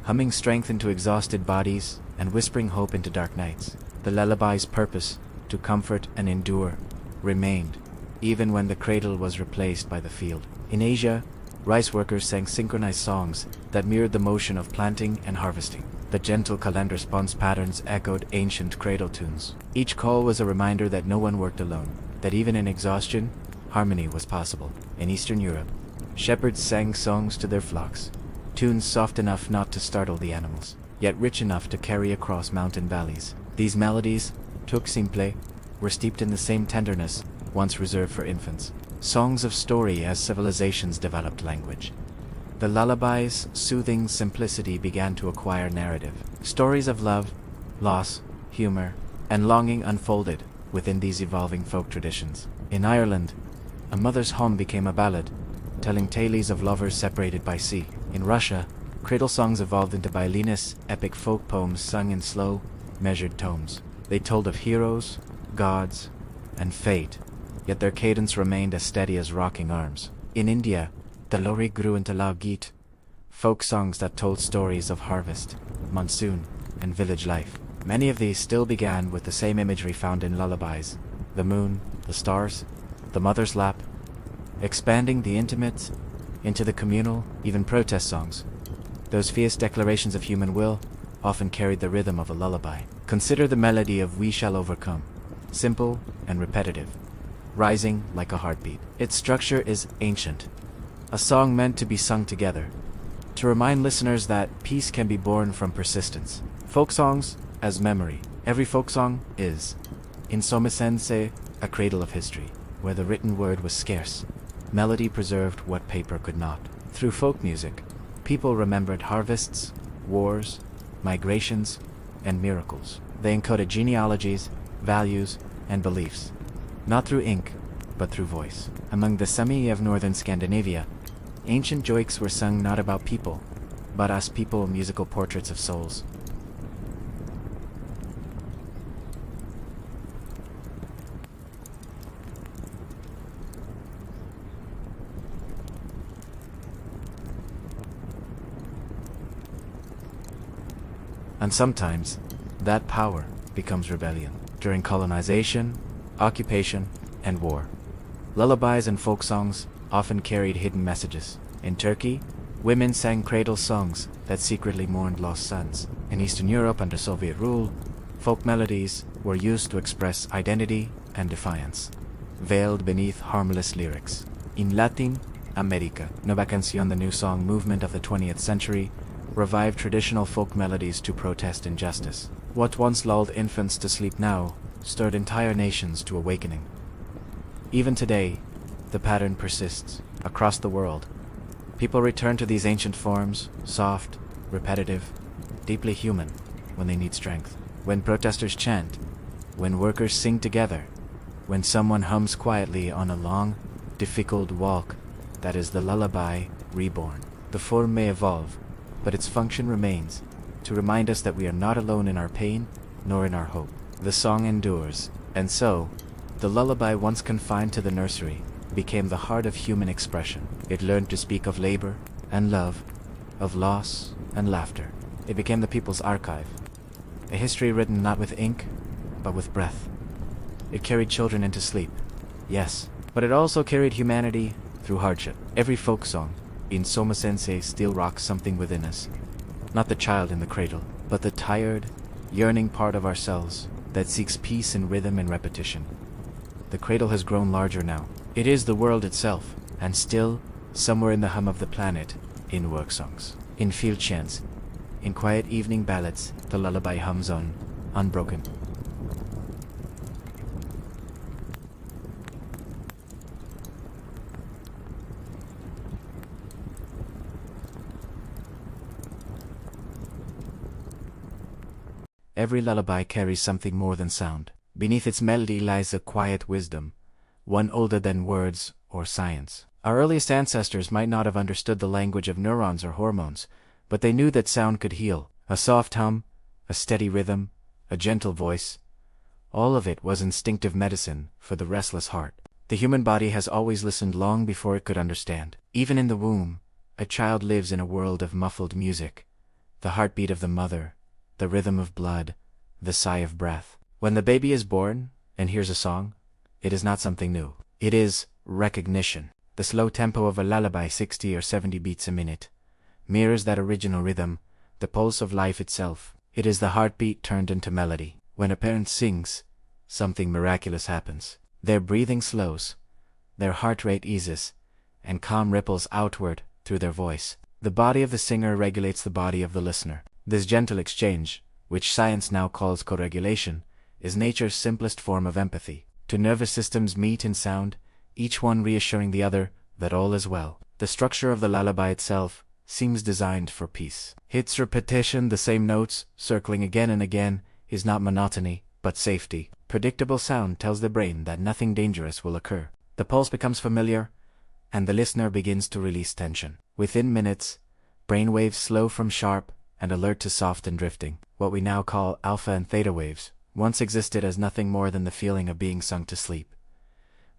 humming strength into exhausted bodies and whispering hope into dark nights. The lullaby's purpose, to comfort and endure, remained, even when the cradle was replaced by the field. In Asia, rice workers sang synchronized songs that mirrored the motion of planting and harvesting. The gentle call and response patterns echoed ancient cradle tunes. Each call was a reminder that no one worked alone, that even in exhaustion, harmony was possible. In Eastern Europe, shepherds sang songs to their flocks, tunes soft enough not to startle the animals, yet rich enough to carry across mountain valleys. These melodies, tuk simple, were steeped in the same tenderness once reserved for infants. Songs of story as civilizations developed language. The lullaby's soothing simplicity began to acquire narrative. Stories of love, loss, humor, and longing unfolded within these evolving folk traditions. In Ireland, a mother's home became a ballad, telling tales of lovers separated by sea. In Russia, cradle songs evolved into violinist, epic folk poems sung in slow, measured tones. They told of heroes, gods, and fate, yet their cadence remained as steady as rocking arms. In India, the Lori grew into Lal Geet, folk songs that told stories of harvest, monsoon, and village life. Many of these still began with the same imagery found in lullabies: the moon, the stars, the mother's lap, expanding the intimate into the communal, even protest songs. Those fierce declarations of human will often carried the rhythm of a lullaby. Consider the melody of We Shall Overcome, simple and repetitive, rising like a heartbeat. Its structure is ancient, a song meant to be sung together, to remind listeners that peace can be born from persistence. Folk songs as memory. Every folk song is, in some sense, a cradle of history, where the written word was scarce. Melody preserved what paper could not. Through folk music, people remembered harvests, wars, migrations, and miracles. They encoded genealogies, values, and beliefs, not through ink, but through voice. Among the Sami of northern Scandinavia, ancient joiks were sung not about people, but as people musical portraits of souls. And sometimes, that power becomes rebellion. During colonization, occupation, and war, lullabies and folk songs often carried hidden messages. In Turkey, women sang cradle songs that secretly mourned lost sons. In Eastern Europe under Soviet rule, folk melodies were used to express identity and defiance, veiled beneath harmless lyrics. In Latin America, Nueva Canción, the new song movement of the 20th century, revived traditional folk melodies to protest injustice. What once lulled infants to sleep now stirred entire nations to awakening. Even today, the pattern persists. Across the world, people return to these ancient forms, soft, repetitive, deeply human, when they need strength. When protesters chant, when workers sing together, When someone hums quietly on a long, difficult walk, that is the lullaby reborn. The form may evolve, but its function remains, to remind us that we are not alone in our pain, nor in our hope. The song endures, and so, the lullaby, once confined to the nursery, became the heart of human expression. It learned to speak of labor and love, of loss and laughter. It became the people's archive, a history written not with ink, but with breath. It carried children into sleep, yes, but it also carried humanity through hardship. Every folk song, in Soma Sensei, still rocks something within us. Not the child in the cradle, but the tired, yearning part of ourselves that seeks peace in rhythm and repetition. The cradle has grown larger now. It is the world itself, and still, somewhere in the hum of the planet, in work songs, in field chants, in quiet evening ballads, the lullaby hums on, unbroken. Every lullaby carries something more than sound. Beneath its melody lies a quiet wisdom, one older than words or science. Our earliest ancestors might not have understood the language of neurons or hormones, but they knew that sound could heal. A soft hum, a steady rhythm, a gentle voice. All of it was instinctive medicine for the restless heart. The human body has always listened long before it could understand. Even in the womb, a child lives in a world of muffled music. The heartbeat of the mother, the rhythm of blood, the sigh of breath. When the baby is born and hears a song, it is not something new. It is recognition. The slow tempo of a lullaby, 60 or 70 beats a minute, mirrors that original rhythm, the pulse of life itself. It is the heartbeat turned into melody. When a parent sings, something miraculous happens. Their breathing slows, their heart rate eases, and calm ripples outward through their voice. The body of the singer regulates the body of the listener. This gentle exchange, which science now calls co-regulation, is nature's simplest form of empathy. Two nervous systems meet in sound, each one reassuring the other that all is well. The structure of the lullaby itself seems designed for peace. Its repetition, the same notes, circling again and again, is not monotony, but safety. Predictable sound tells the brain that nothing dangerous will occur. The pulse becomes familiar, and the listener begins to release tension. Within minutes, brain waves slow from sharp and alert to soft and drifting. What we now call alpha and theta waves once existed as nothing more than the feeling of being sung to sleep.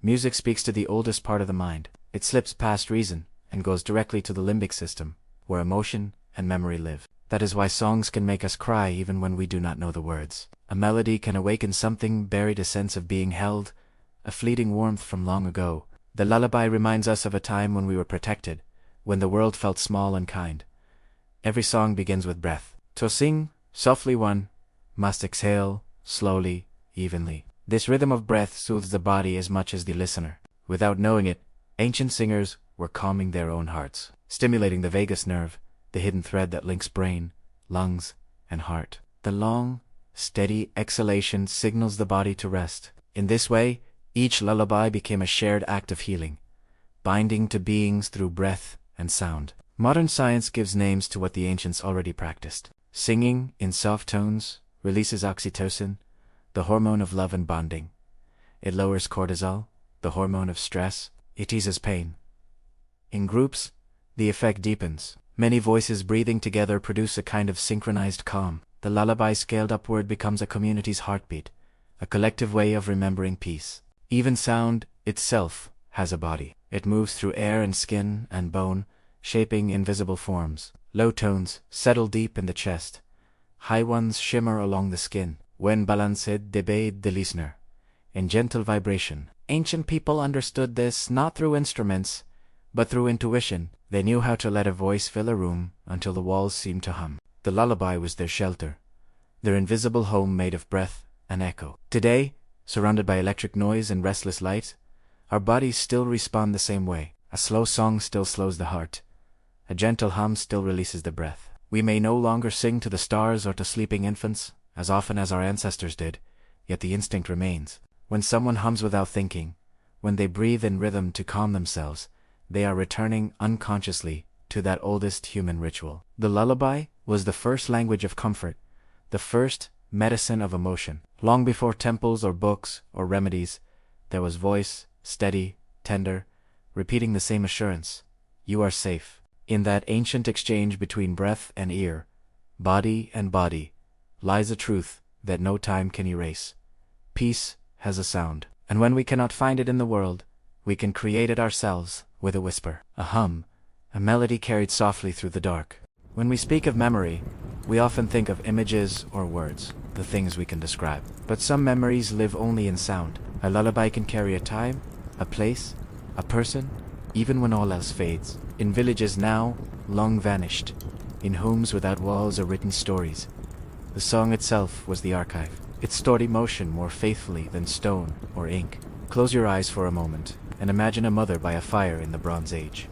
Music speaks to the oldest part of the mind. It slips past reason and goes directly to the limbic system, where emotion and memory live. That is why songs can make us cry even when we do not know the words. A melody can awaken something buried, a sense of being held, a fleeting warmth from long ago. The lullaby reminds us of a time when we were protected, when the world felt small and kind. Every song begins with breath. To sing, softly one must exhale, slowly, evenly. This rhythm of breath soothes the body as much as the listener. Without knowing it, ancient singers were calming their own hearts, stimulating the vagus nerve, the hidden thread that links brain, lungs, and heart. The long, steady exhalation signals the body to rest. In this way, each lullaby became a shared act of healing, binding to beings through breath and sound. Modern science gives names to what the ancients already practiced. Singing, in soft tones, releases oxytocin, the hormone of love and bonding. It lowers cortisol, the hormone of stress. It eases pain. In groups, the effect deepens. Many voices breathing together produce a kind of synchronized calm. The lullaby scaled upward becomes a community's heartbeat, a collective way of remembering peace. Even sound itself has a body. It moves through air and skin and bone, shaping invisible forms. Low tones settle deep in the chest. High ones shimmer along the skin. When balanced, they bathe the listener in gentle vibration. Ancient people understood this not through instruments, but through intuition. They knew how to let a voice fill a room until the walls seemed to hum. The lullaby was their shelter, their invisible home made of breath and echo. Today, surrounded by electric noise and restless light, our bodies still respond the same way. A slow song still slows the heart. A gentle hum still releases the breath. We may no longer sing to the stars or to sleeping infants, as often as our ancestors did, yet the instinct remains. When someone hums without thinking, when they breathe in rhythm to calm themselves, they are returning unconsciously to that oldest human ritual. The lullaby was the first language of comfort, the first medicine of emotion. Long before temples or books or remedies, There was voice, steady, tender, repeating the same assurance. You are safe. In that ancient exchange between breath and ear, body and body, lies a truth that no time can erase. Peace has a sound, and when we cannot find it in the world, we can create it ourselves with a whisper, a hum, a melody carried softly through the dark. When we speak of memory, we often think of images or words, the things we can describe. But some memories live only in sound. A lullaby can carry a time, a place, a person, even when all else fades. In villages now long vanished, in homes without walls or written stories, the song itself was the archive. It stored emotion more faithfully than stone or ink. Close your eyes for a moment and imagine a mother by a fire in the Bronze Age.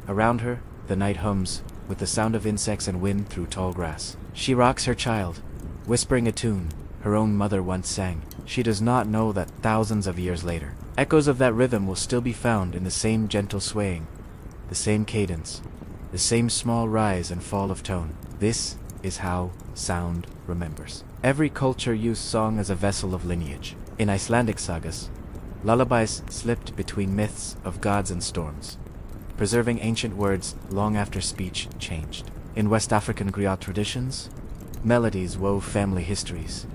Around her, the night hums with the sound of insects and wind through tall grass. She rocks her child, whispering a tune her own mother once sang. She does not know that thousands of years later, echoes of that rhythm will still be found in the same gentle swaying, the same cadence, the same small rise and fall of tone. This is how sound remembers. Every culture used song as a vessel of lineage. In Icelandic sagas, lullabies slipped between myths of gods and storms, preserving ancient words long after speech changed. In West African griot traditions, melodies wove family histories,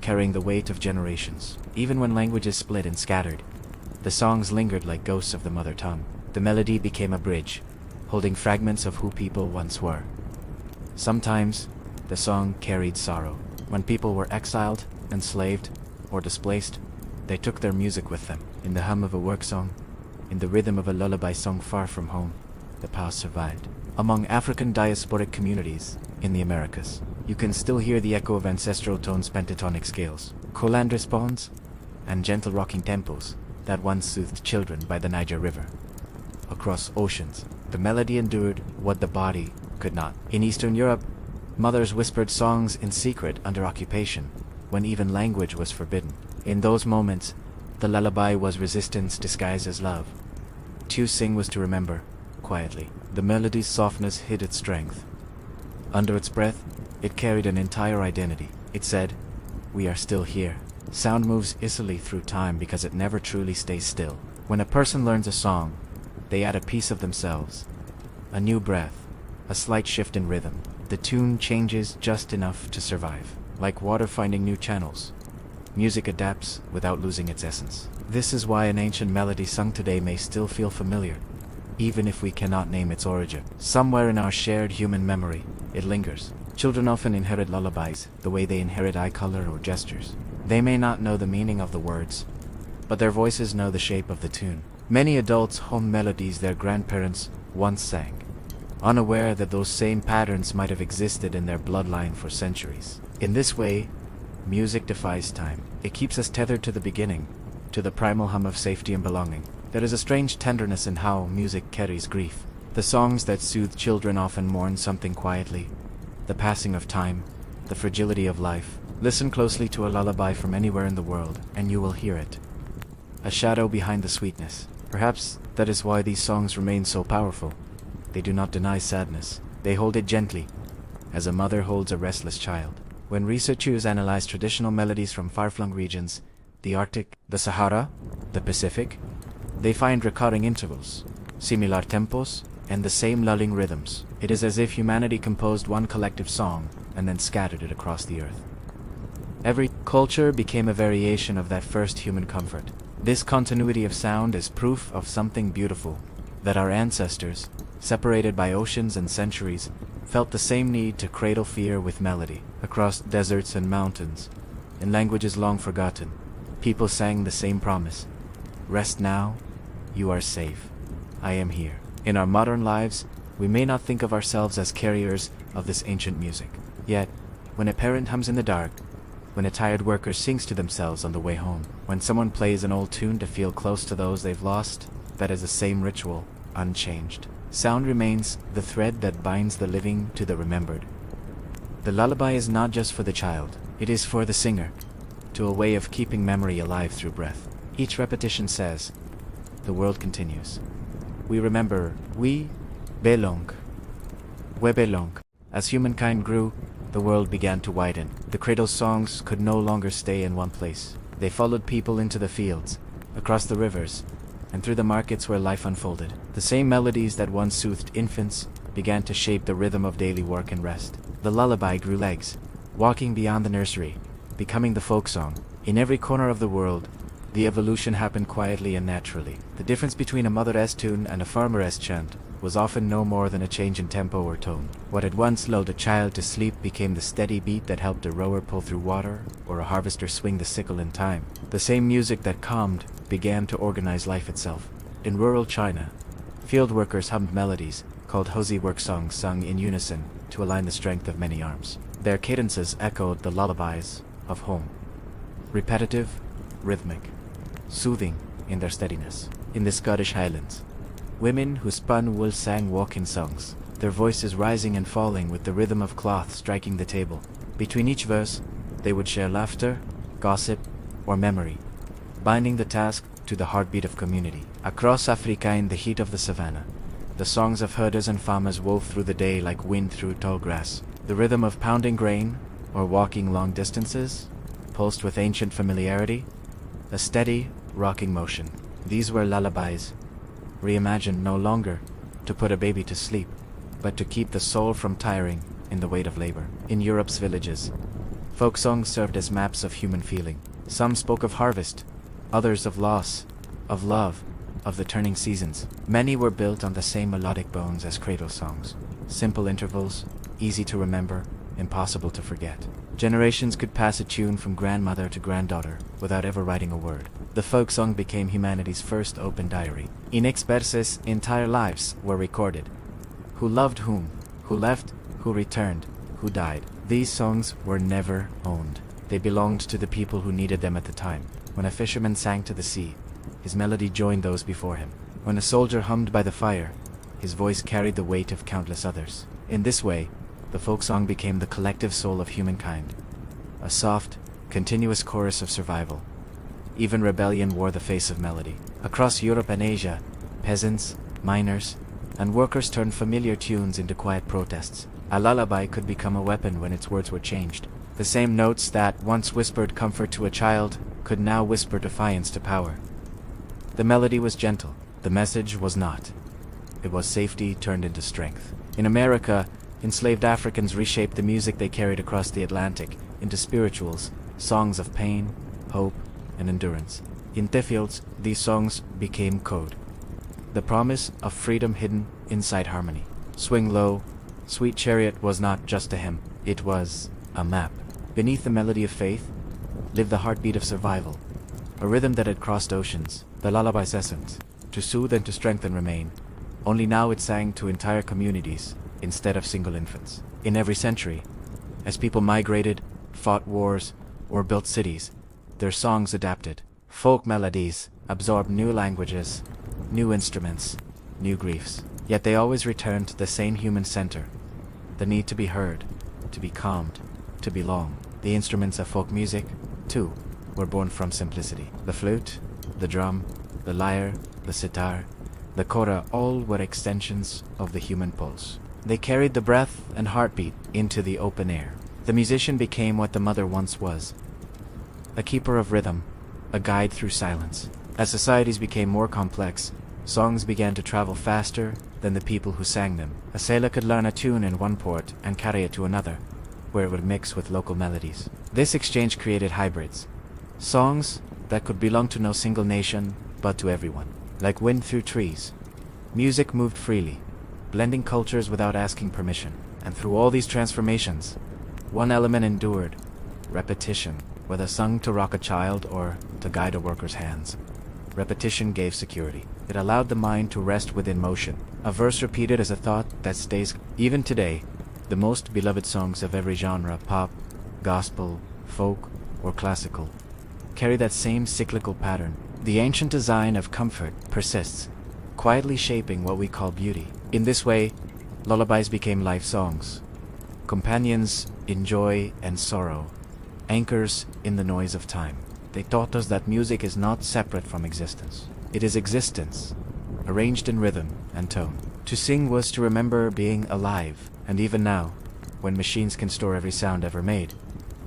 carrying the weight of generations. Even when languages split and scattered, the songs lingered like ghosts of the mother tongue. The melody became a bridge, holding fragments of who people once were. Sometimes, the song carried sorrow. When people were exiled, enslaved, or displaced, they took their music with them. In the hum of a work song, in the rhythm of a lullaby sung far from home, the past survived. Among African diasporic communities in the Americas, you can still hear the echo of ancestral tones, pentatonic scales, coland responds, and gentle rocking tempos that once soothed children by the Niger River. Across oceans, the melody endured what the body could not. In Eastern Europe, mothers whispered songs in secret under occupation, when even language was forbidden. In those moments, the lullaby was resistance disguised as love. To sing was to remember, quietly. The melody's softness hid its strength. Under its breath, it carried an entire identity. It said, "We are still here." Sound moves easily through time because it never truly stays still. When a person learns a song, they add a piece of themselves, a new breath, a slight shift in rhythm. The tune changes just enough to survive. Like water finding new channels, music adapts without losing its essence. This is why an ancient melody sung today may still feel familiar, even if we cannot name its origin. Somewhere in our shared human memory, it lingers. Children often inherit lullabies the way they inherit eye color or gestures. They may not know the meaning of the words, but their voices know the shape of the tune. Many adults hum melodies their grandparents once sang, unaware that those same patterns might have existed in their bloodline for centuries. In this way, music defies time. It keeps us tethered to the beginning, to the primal hum of safety and belonging. There is a strange tenderness in how music carries grief. The songs that soothe children often mourn something quietly, the passing of time, the fragility of life. Listen closely to a lullaby from anywhere in the world, and you will hear it. A shadow behind the sweetness. Perhaps that is why these songs remain so powerful. They do not deny sadness. They hold it gently, as a mother holds a restless child. When researchers analyze traditional melodies from far-flung regions, the Arctic, the Sahara, the Pacific, they find recurring intervals, similar tempos, and the same lulling rhythms. It is as if humanity composed one collective song and then scattered it across the earth. Every culture became a variation of that first human comfort. This continuity of sound is proof of something beautiful, that our ancestors, separated by oceans and centuries, felt the same need to cradle fear with melody. Across deserts and mountains, in languages long forgotten, people sang the same promise. Rest now, you are safe. I am here. In our modern lives, we may not think of ourselves as carriers of this ancient music. Yet, when a parent hums in the dark, when a tired worker sings to themselves on the way home, when someone plays an old tune to feel close to those they've lost, that is the same ritual, unchanged. Sound remains the thread that binds the living to the remembered. The lullaby is not just for the child, it is for the singer, to a way of keeping memory alive through breath. Each repetition says, the world continues. We remember, we belong. We belong. As humankind grew, the world began to widen. The cradle songs could no longer stay in one place. They followed people into the fields, across the rivers, and through the markets where life unfolded. The same melodies that once soothed infants began to shape the rhythm of daily work and rest. The lullaby grew legs, walking beyond the nursery, becoming the folk song. In every corner of the world, the evolution happened quietly and naturally. The difference between a mother-s tune and a farmer-s chant was often no more than a change in tempo or tone. What had once lulled a child to sleep became the steady beat that helped a rower pull through water or a harvester swing the sickle in time. The same music that calmed began to organize life itself. In rural China, field workers hummed melodies called hosey work songs sung in unison to align the strength of many arms. Their cadences echoed the lullabies of home, repetitive, rhythmic, soothing in their steadiness. In the Scottish Highlands, women who spun wool sang walk-in songs, their voices rising and falling with the rhythm of cloth striking the table. Between each verse, they would share laughter, gossip, or memory, binding the task to the heartbeat of community. Across Africa in the heat of the savannah, the songs of herders and farmers wove through the day like wind through tall grass. The rhythm of pounding grain or walking long distances, pulsed with ancient familiarity, a steady, rocking motion. These were lullabies, reimagined no longer to put a baby to sleep, but to keep the soul from tiring in the weight of labor. In Europe's villages, folk songs served as maps of human feeling. Some spoke of harvest, others of loss, of love, of the turning seasons. Many were built on the same melodic bones as cradle songs. Simple intervals, easy to remember, impossible to forget. Generations could pass a tune from grandmother to granddaughter without ever writing a word. The folk song became humanity's first open diary. In its verses, entire lives were recorded. Who loved whom, who left, who returned, who died. These songs were never owned. They belonged to the people who needed them at the time. When a fisherman sang to the sea, his melody joined those before him. When a soldier hummed by the fire, his voice carried the weight of countless others. In this way, the folk song became the collective soul of humankind, a soft, continuous chorus of survival. Even rebellion wore the face of melody. Across Europe and Asia, peasants, miners, and workers turned familiar tunes into quiet protests. A lullaby could become a weapon when its words were changed. The same notes that once whispered comfort to a child could now whisper defiance to power. The melody was gentle. The message was not. It was safety turned into strength. In America, enslaved Africans reshaped the music they carried across the Atlantic into spirituals, songs of pain, hope, and endurance. In the fields, these songs became code, the promise of freedom hidden inside harmony. Swing Low, Sweet Chariot was not just a hymn, it was a map. Beneath the melody of faith lived the heartbeat of survival, a rhythm that had crossed oceans. The lullaby's essence, to soothe and to strengthen, remain. Only now it sang to entire communities instead of single infants. In every century, as people migrated, fought wars, or built cities, their songs adapted. Folk melodies absorbed new languages, new instruments, new griefs. Yet they always returned to the same human center, the need to be heard, to be calmed, to belong. The instruments of folk music, too, were born from simplicity. The flute, the drum, the lyre, the sitar, the kora, all were extensions of the human pulse. They carried the breath and heartbeat into the open air. The musician became what the mother once was, a keeper of rhythm, a guide through silence. As societies became more complex, songs began to travel faster than the people who sang them. A sailor could learn a tune in one port and carry it to another, where it would mix with local melodies. This exchange created hybrids, songs that could belong to no single nation, but to everyone. Like wind through trees, music moved freely, blending cultures without asking permission. And through all these transformations, one element endured: repetition. Whether sung to rock a child or to guide a worker's hands, repetition gave security. It allowed the mind to rest within motion. A verse repeated as a thought that stays. Even today, the most beloved songs of every genre, pop, gospel, folk, or classical, carry that same cyclical pattern. The ancient design of comfort persists, quietly shaping what we call beauty. In this way, lullabies became life songs, companions in joy and sorrow, anchors in the noise of time. They taught us that music is not separate from existence. It is existence, arranged in rhythm and tone. To sing was to remember being alive, and even now, when machines can store every sound ever made,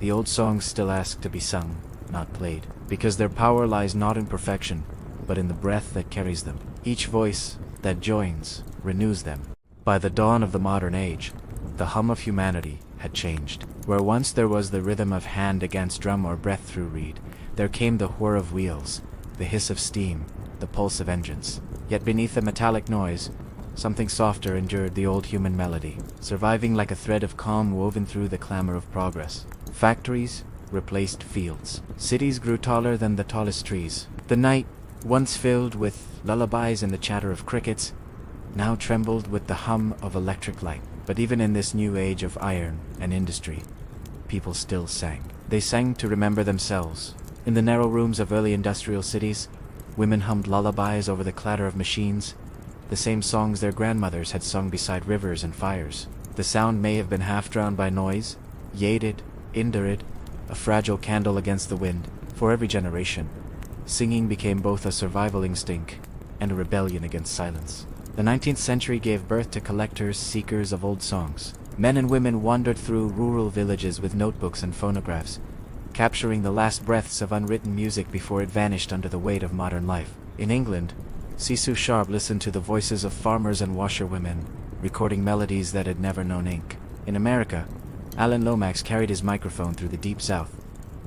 the old songs still ask to be sung, not played, because their power lies not in perfection, but in the breath that carries them. Each voice that joins renews them. By the dawn of the modern age, the hum of humanity had changed. Where once there was the rhythm of hand against drum or breath through reed, there came the whir of wheels, the hiss of steam, the pulse of engines. Yet beneath the metallic noise, something softer endured the old human melody, surviving like a thread of calm woven through the clamor of progress. Factories replaced fields. Cities grew taller than the tallest trees. The night, once filled with lullabies and the chatter of crickets, now trembled with the hum of electric light. But even in this new age of iron and industry, people still sang. They sang to remember themselves. In the narrow rooms of early industrial cities, women hummed lullabies over the clatter of machines, the same songs their grandmothers had sung beside rivers and fires. The sound may have been half drowned by noise, jaded, indurred, a fragile candle against the wind. For every generation, singing became both a survival instinct and a rebellion against silence. The 19th century gave birth to collectors, seekers of old songs. Men and women wandered through rural villages with notebooks and phonographs, capturing the last breaths of unwritten music before it vanished under the weight of modern life. In England, Cecil Sharp listened to the voices of farmers and washerwomen, recording melodies that had never known ink. In America, Alan Lomax carried his microphone through the Deep South,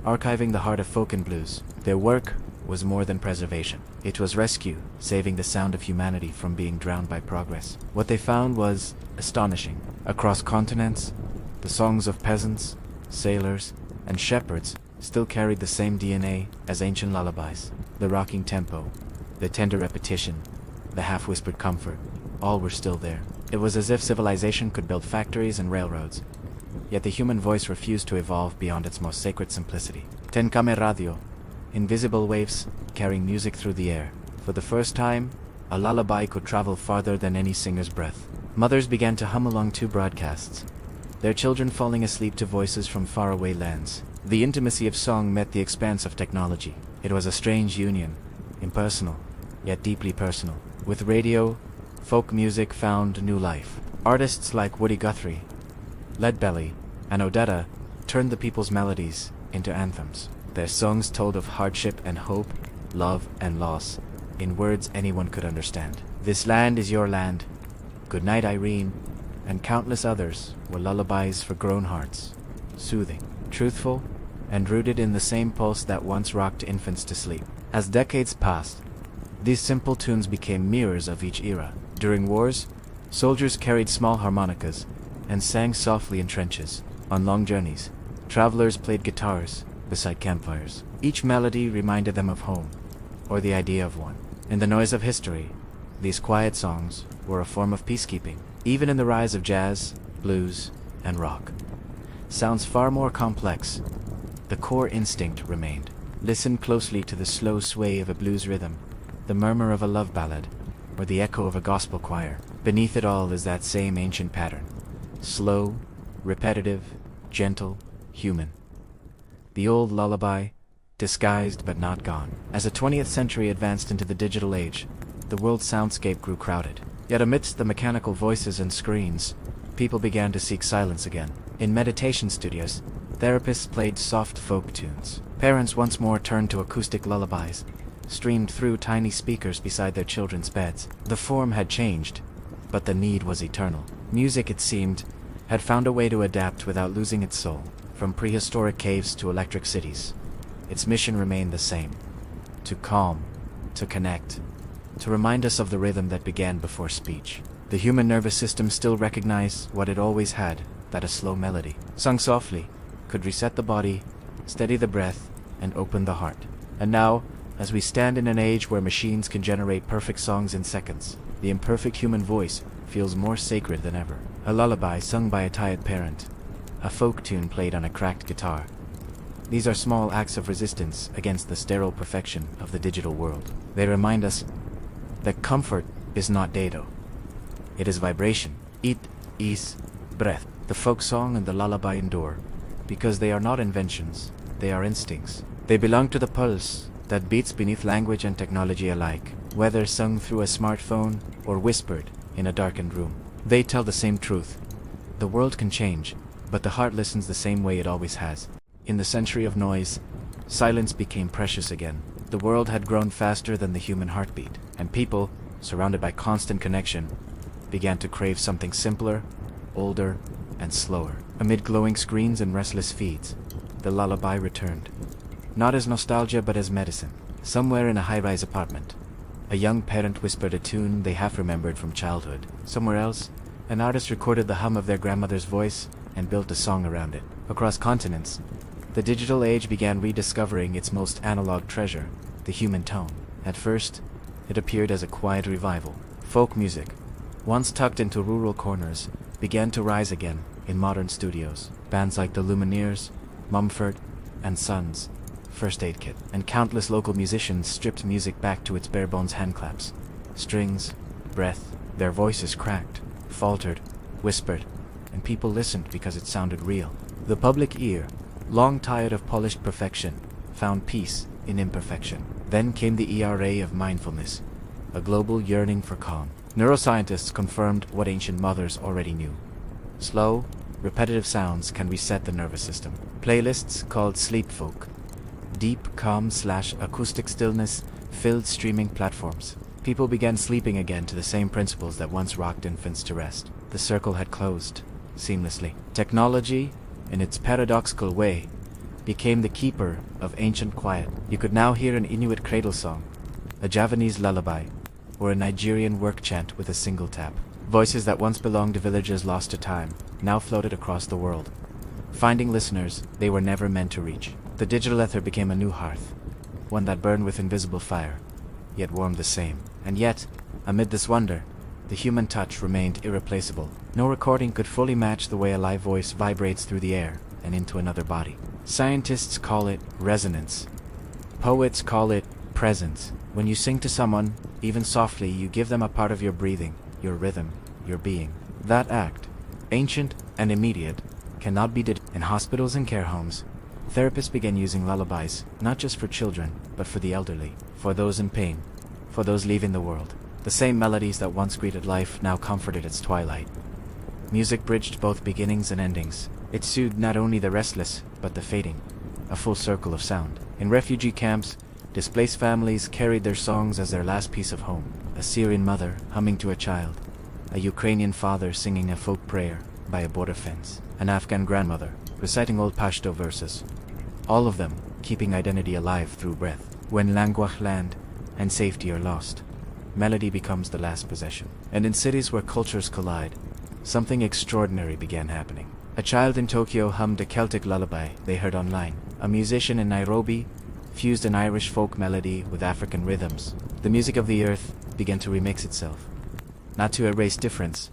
archiving the heart of folk and blues. Their work was more than preservation. It was rescue, saving the sound of humanity from being drowned by progress. What they found was astonishing. Across continents, the songs of peasants, sailors, and shepherds still carried the same DNA as ancient lullabies. The rocking tempo, the tender repetition, the half-whispered comfort, all were still there. It was as if civilization could build factories and railroads, yet the human voice refused to evolve beyond its most sacred simplicity. Tenkame Radio, invisible waves carrying music through the air. For the first time, a lullaby could travel farther than any singer's breath. Mothers began to hum along to broadcasts, their children falling asleep to voices from faraway lands. The intimacy of song met the expanse of technology. It was a strange union, impersonal, yet deeply personal. With radio, folk music found new life. Artists like Woody Guthrie, Leadbelly, and Odetta turned the people's melodies into anthems. Their songs told of hardship and hope, love and loss, in words anyone could understand. This land is your land, Good Night Irene, and countless others were lullabies for grown hearts, soothing, truthful, and rooted in the same pulse that once rocked infants to sleep. As decades passed, these simple tunes became mirrors of each era. During wars, soldiers carried small harmonicas and sang softly in trenches. On long journeys, travelers played guitars beside campfires. Each melody reminded them of home, or the idea of one. In the noise of history, these quiet songs were a form of peacekeeping. Even in the rise of jazz, blues, and rock, sounds far more complex, the core instinct remained. Listen closely to the slow sway of a blues rhythm, the murmur of a love ballad, or the echo of a gospel choir. Beneath it all is that same ancient pattern. Slow, repetitive, gentle, human. The old lullaby, disguised but not gone. As the 20th century advanced into the digital age, the world's soundscape grew crowded. Yet amidst the mechanical voices and screens, people began to seek silence again. In meditation studios, therapists played soft folk tunes. Parents once more turned to acoustic lullabies, streamed through tiny speakers beside their children's beds. The form had changed, but the need was eternal. Music, it seemed, had found a way to adapt without losing its soul. From prehistoric caves to electric cities, its mission remained the same: to calm, to connect, to remind us of the rhythm that began before speech. The human nervous system still recognized what it always had, that a slow melody, sung softly, could reset the body, steady the breath, and open the heart. And now, as we stand in an age where machines can generate perfect songs in seconds, the imperfect human voice feels more sacred than ever. A lullaby sung by a tired parent, a folk tune played on a cracked guitar. These are small acts of resistance against the sterile perfection of the digital world. They remind us that comfort is not dado. It is vibration. It is breath. The folk song and the lullaby endure, because they are not inventions, they are instincts. They belong to the pulse that beats beneath language and technology alike, whether sung through a smartphone or whispered in a darkened room. They tell the same truth. The world can change, but the heart listens the same way it always has. In the century of noise, silence became precious again. The world had grown faster than the human heartbeat, and people, surrounded by constant connection, began to crave something simpler, older, and slower. Amid glowing screens and restless feeds, the lullaby returned. Not as nostalgia but as medicine. Somewhere in a high-rise apartment, a young parent whispered a tune they half remembered from childhood. Somewhere else, an artist recorded the hum of their grandmother's voice and built a song around it. Across continents, the digital age began rediscovering its most analog treasure, the human tone. At first, it appeared as a quiet revival. Folk music, once tucked into rural corners, began to rise again in modern studios. Bands like the Lumineers, Mumford and Sons, First Aid Kit, and countless local musicians stripped music back to its bare-bones handclaps. Strings, breath, their voices cracked, faltered, whispered, and people listened because it sounded real. The public ear, long tired of polished perfection, found peace in imperfection. Then came the era of mindfulness, a global yearning for calm. Neuroscientists confirmed what ancient mothers already knew. Slow, repetitive sounds can reset the nervous system. Playlists called sleep folk, deep calm/acoustic stillness filled streaming platforms. People began sleeping again to the same principles that once rocked infants to rest. The circle had closed, seamlessly. Technology, in its paradoxical way, became the keeper of ancient quiet. You could now hear an Inuit cradle song, a Javanese lullaby, or a Nigerian work chant with a single tap. Voices that once belonged to villages lost to time now floated across the world, finding listeners they were never meant to reach. The digital ether became a new hearth, one that burned with invisible fire, yet warmed the same. And yet, amid this wonder, the human touch remained irreplaceable. No recording could fully match the way a live voice vibrates through the air and into another body. Scientists call it resonance. Poets call it presence. When you sing to someone, even softly, you give them a part of your breathing, your rhythm, your being. That act, ancient and immediate, cannot be did. In hospitals and care homes, therapists began using lullabies, not just for children, but for the elderly, for those in pain, for those leaving the world. The same melodies that once greeted life now comforted its twilight. Music bridged both beginnings and endings. It soothed not only the restless, but the fading, a full circle of sound. In refugee camps, displaced families carried their songs as their last piece of home. A Syrian mother humming to a child, a Ukrainian father singing a folk prayer by a border fence, an Afghan grandmother reciting old Pashto verses, all of them keeping identity alive through breath. When language, land, and safety are lost, melody becomes the last possession. And in cities where cultures collide, something extraordinary began happening. A child in Tokyo hummed a Celtic lullaby they heard online. A musician in Nairobi fused an Irish folk melody with African rhythms. The music of the earth began to remix itself, not to erase difference,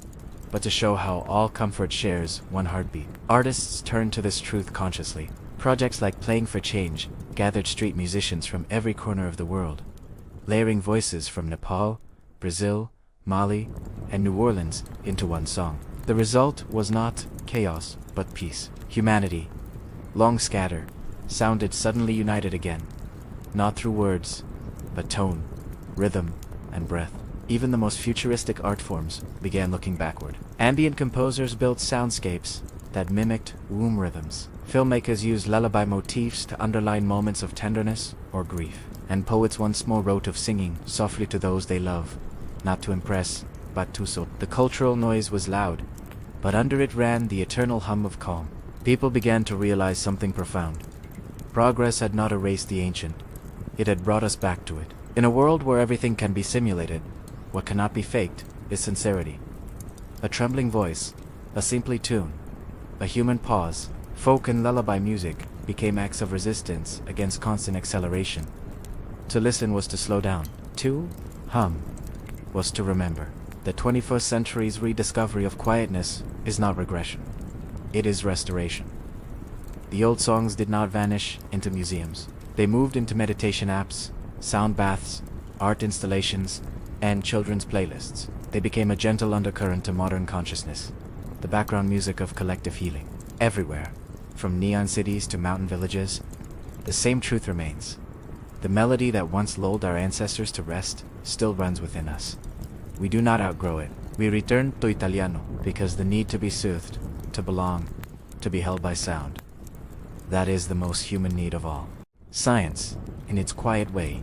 but to show how all comfort shares one heartbeat. Artists turned to this truth consciously. Projects like Playing for Change gathered street musicians from every corner of the world, layering voices from Nepal, Brazil, Mali, and New Orleans into one song. The result was not chaos, but peace. Humanity, long scattered, sounded suddenly united again, not through words, but tone, rhythm, and breath. Even the most futuristic art forms began looking backward. Ambient composers built soundscapes that mimicked womb rhythms. Filmmakers used lullaby motifs to underline moments of tenderness or grief. And poets once more wrote of singing softly to those they love, not to impress, but to soothe. The cultural noise was loud, but under it ran the eternal hum of calm. People began to realize something profound. Progress had not erased the ancient, it had brought us back to it. In a world where everything can be simulated, what cannot be faked is sincerity. A trembling voice, a simply tune, a human pause. Folk and lullaby music became acts of resistance against constant acceleration. To listen was to slow down. To hum was to remember. The 21st century's rediscovery of quietness is not regression. It is restoration. The old songs did not vanish into museums. They moved into meditation apps, sound baths, art installations, and children's playlists. They became a gentle undercurrent to modern consciousness, the background music of collective healing. Everywhere, from neon cities to mountain villages, the same truth remains. The melody that once lulled our ancestors to rest still runs within us. We do not outgrow it. We return to Italiano because the need to be soothed, to belong, to be held by sound. That is the most human need of all. Science, in its quiet way,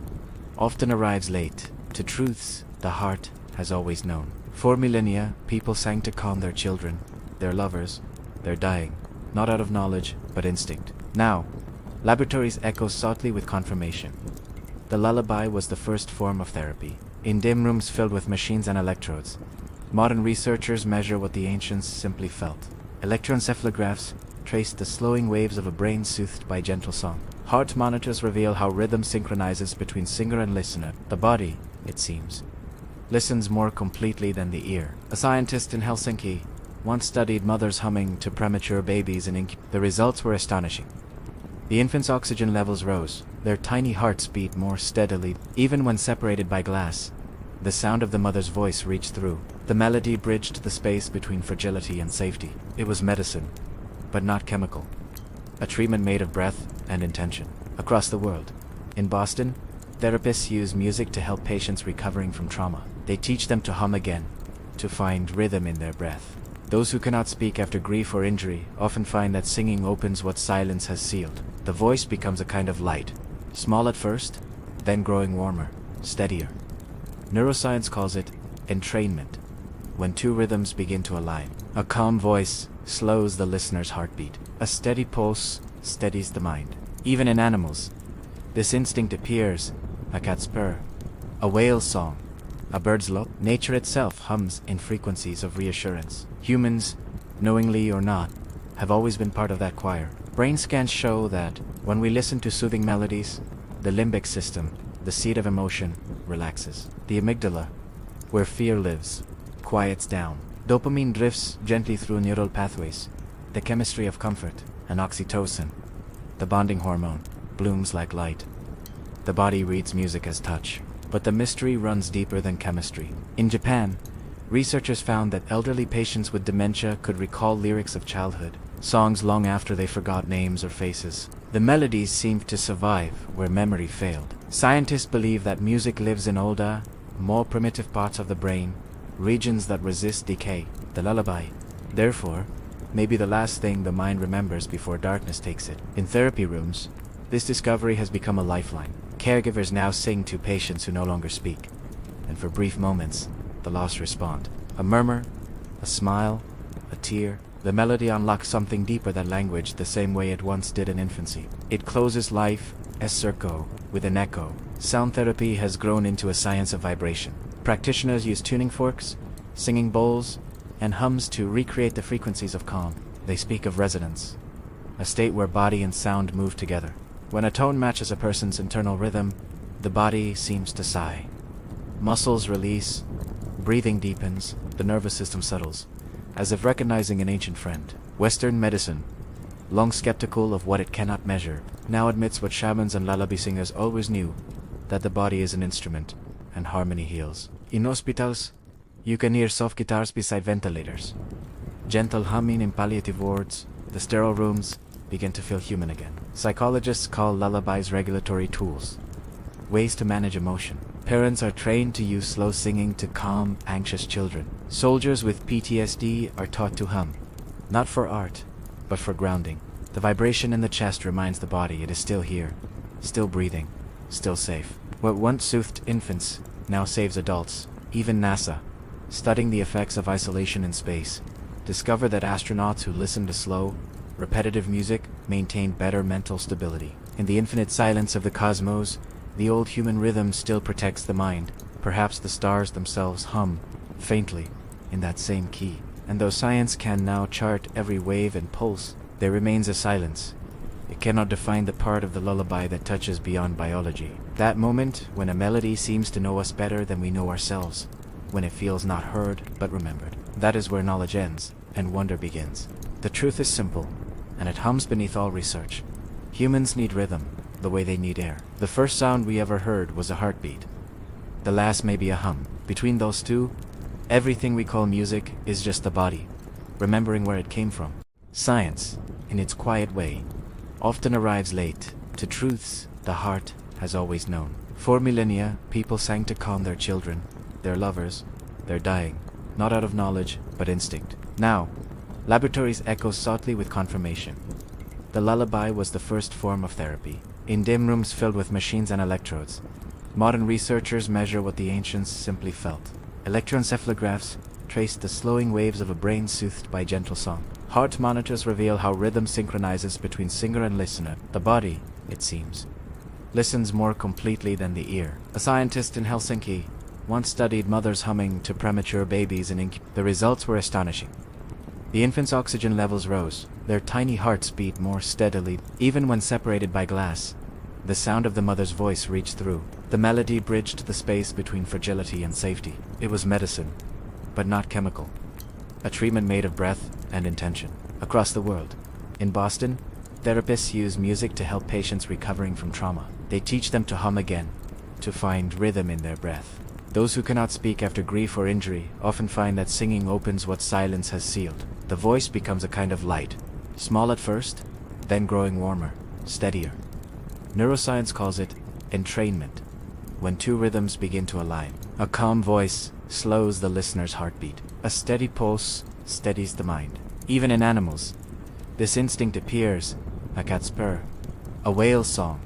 often arrives late to truths the heart has always known. For millennia, people sang to calm their children, their lovers, their dying, not out of knowledge, but instinct. Now, laboratories echo softly with confirmation. The lullaby was the first form of therapy. In dim rooms filled with machines and electrodes, modern researchers measure what the ancients simply felt. Electroencephalographs trace the slowing waves of a brain soothed by gentle song. Heart monitors reveal how rhythm synchronizes between singer and listener. The body, it seems, listens more completely than the ear. A scientist in Helsinki once studied mothers humming to premature babies in incubation. The results were astonishing. The infants' oxygen levels rose. Their tiny hearts beat more steadily. Even when separated by glass, the sound of the mother's voice reached through. The melody bridged the space between fragility and safety. It was medicine, but not chemical. A treatment made of breath and intention. Across the world, in Boston, therapists use music to help patients recovering from trauma. They teach them to hum again, to find rhythm in their breath. Those who cannot speak after grief or injury often find that singing opens what silence has sealed. The voice becomes a kind of light, small at first, then growing warmer, steadier. Neuroscience calls it entrainment, when two rhythms begin to align. A calm voice slows the listener's heartbeat. A steady pulse steadies the mind. Even in animals, this instinct appears: a cat's purr, a whale's song, a bird's low. Nature itself hums in frequencies of reassurance. Humans, knowingly or not, have always been part of that choir. Brain scans show that when we listen to soothing melodies, the limbic system, the seat of emotion, relaxes. The amygdala, where fear lives, quiets down. Dopamine drifts gently through neural pathways. The chemistry of comfort, and oxytocin, the bonding hormone, blooms like light. The body reads music as touch. But the mystery runs deeper than chemistry. In Japan, researchers found that elderly patients with dementia could recall lyrics of childhood, songs long after they forgot names or faces. The melodies seemed to survive where memory failed. Scientists believe that music lives in older, more primitive parts of the brain, regions that resist decay. The lullaby, therefore, may be the last thing the mind remembers before darkness takes it. In therapy rooms, this discovery has become a lifeline. Caregivers now sing to patients who no longer speak, and for brief moments, the lost respond. A murmur, a smile, a tear. The melody unlocks something deeper than language, the same way it once did in infancy. It closes life, as circo, with an echo. Sound therapy has grown into a science of vibration. Practitioners use tuning forks, singing bowls, and hums to recreate the frequencies of calm. They speak of resonance, a state where body and sound move together. When a tone matches a person's internal rhythm, the body seems to sigh. Muscles release, breathing deepens, the nervous system settles, as if recognizing an ancient friend. Western medicine, long skeptical of what it cannot measure, now admits what shamans and lullaby singers always knew, that the body is an instrument, and harmony heals. In hospitals, you can hear soft guitars beside ventilators. Gentle humming in palliative wards, the sterile rooms begin to feel human again. Psychologists call lullabies regulatory tools, ways to manage emotion. Parents are trained to use slow singing to calm anxious children. Soldiers with PTSD are taught to hum, not for art, but for grounding. The vibration in the chest reminds the body it is still here, still breathing, still safe. What once soothed infants now saves adults. Even NASA, studying the effects of isolation in space, discovered that astronauts who listened to slow, repetitive music maintained better mental stability. In the infinite silence of the cosmos, the old human rhythm still protects the mind. Perhaps the stars themselves hum, faintly, in that same key. And though science can now chart every wave and pulse, there remains a silence. It cannot define the part of the lullaby that touches beyond biology. That moment when a melody seems to know us better than we know ourselves, when it feels not heard but remembered. That is where knowledge ends and wonder begins. The truth is simple, and it hums beneath all research. Humans need rhythm, the way they need air. The first sound we ever heard was a heartbeat. The last may be a hum. Between those two, everything we call music is just the body, remembering where it came from. Science, in its quiet way, often arrives late to truths the heart has always known. For millennia, people sang to calm their children, their lovers, their dying, not out of knowledge, but instinct. Now, laboratories echo softly with confirmation. The lullaby was the first form of therapy. in dim rooms filled with machines and electrodes. Modern researchers measure what the ancients simply felt. Electroencephalographs trace the slowing waves of a brain soothed by gentle song. Heart monitors reveal how rhythm synchronizes between singer and listener. The body, it seems, listens more completely than the ear. A scientist in Helsinki once studied mothers humming to premature babies in The results were astonishing. The infants' oxygen levels rose. Their tiny hearts beat more steadily. Even when separated by glass, the sound of the mother's voice reached through. The melody bridged the space between fragility and safety. It was medicine, but not chemical. A treatment made of breath and intention. Across the world, in Boston, therapists use music to help patients recovering from trauma. They teach them to hum again, to find rhythm in their breath. Those who cannot speak after grief or injury often find that singing opens what silence has sealed. The voice becomes a kind of light, small at first, then growing warmer, steadier. Neuroscience calls it entrainment, when two rhythms begin to align. A calm voice slows the listener's heartbeat. A steady pulse steadies the mind. Even in animals, this instinct appears: a cat's purr, a whale's song,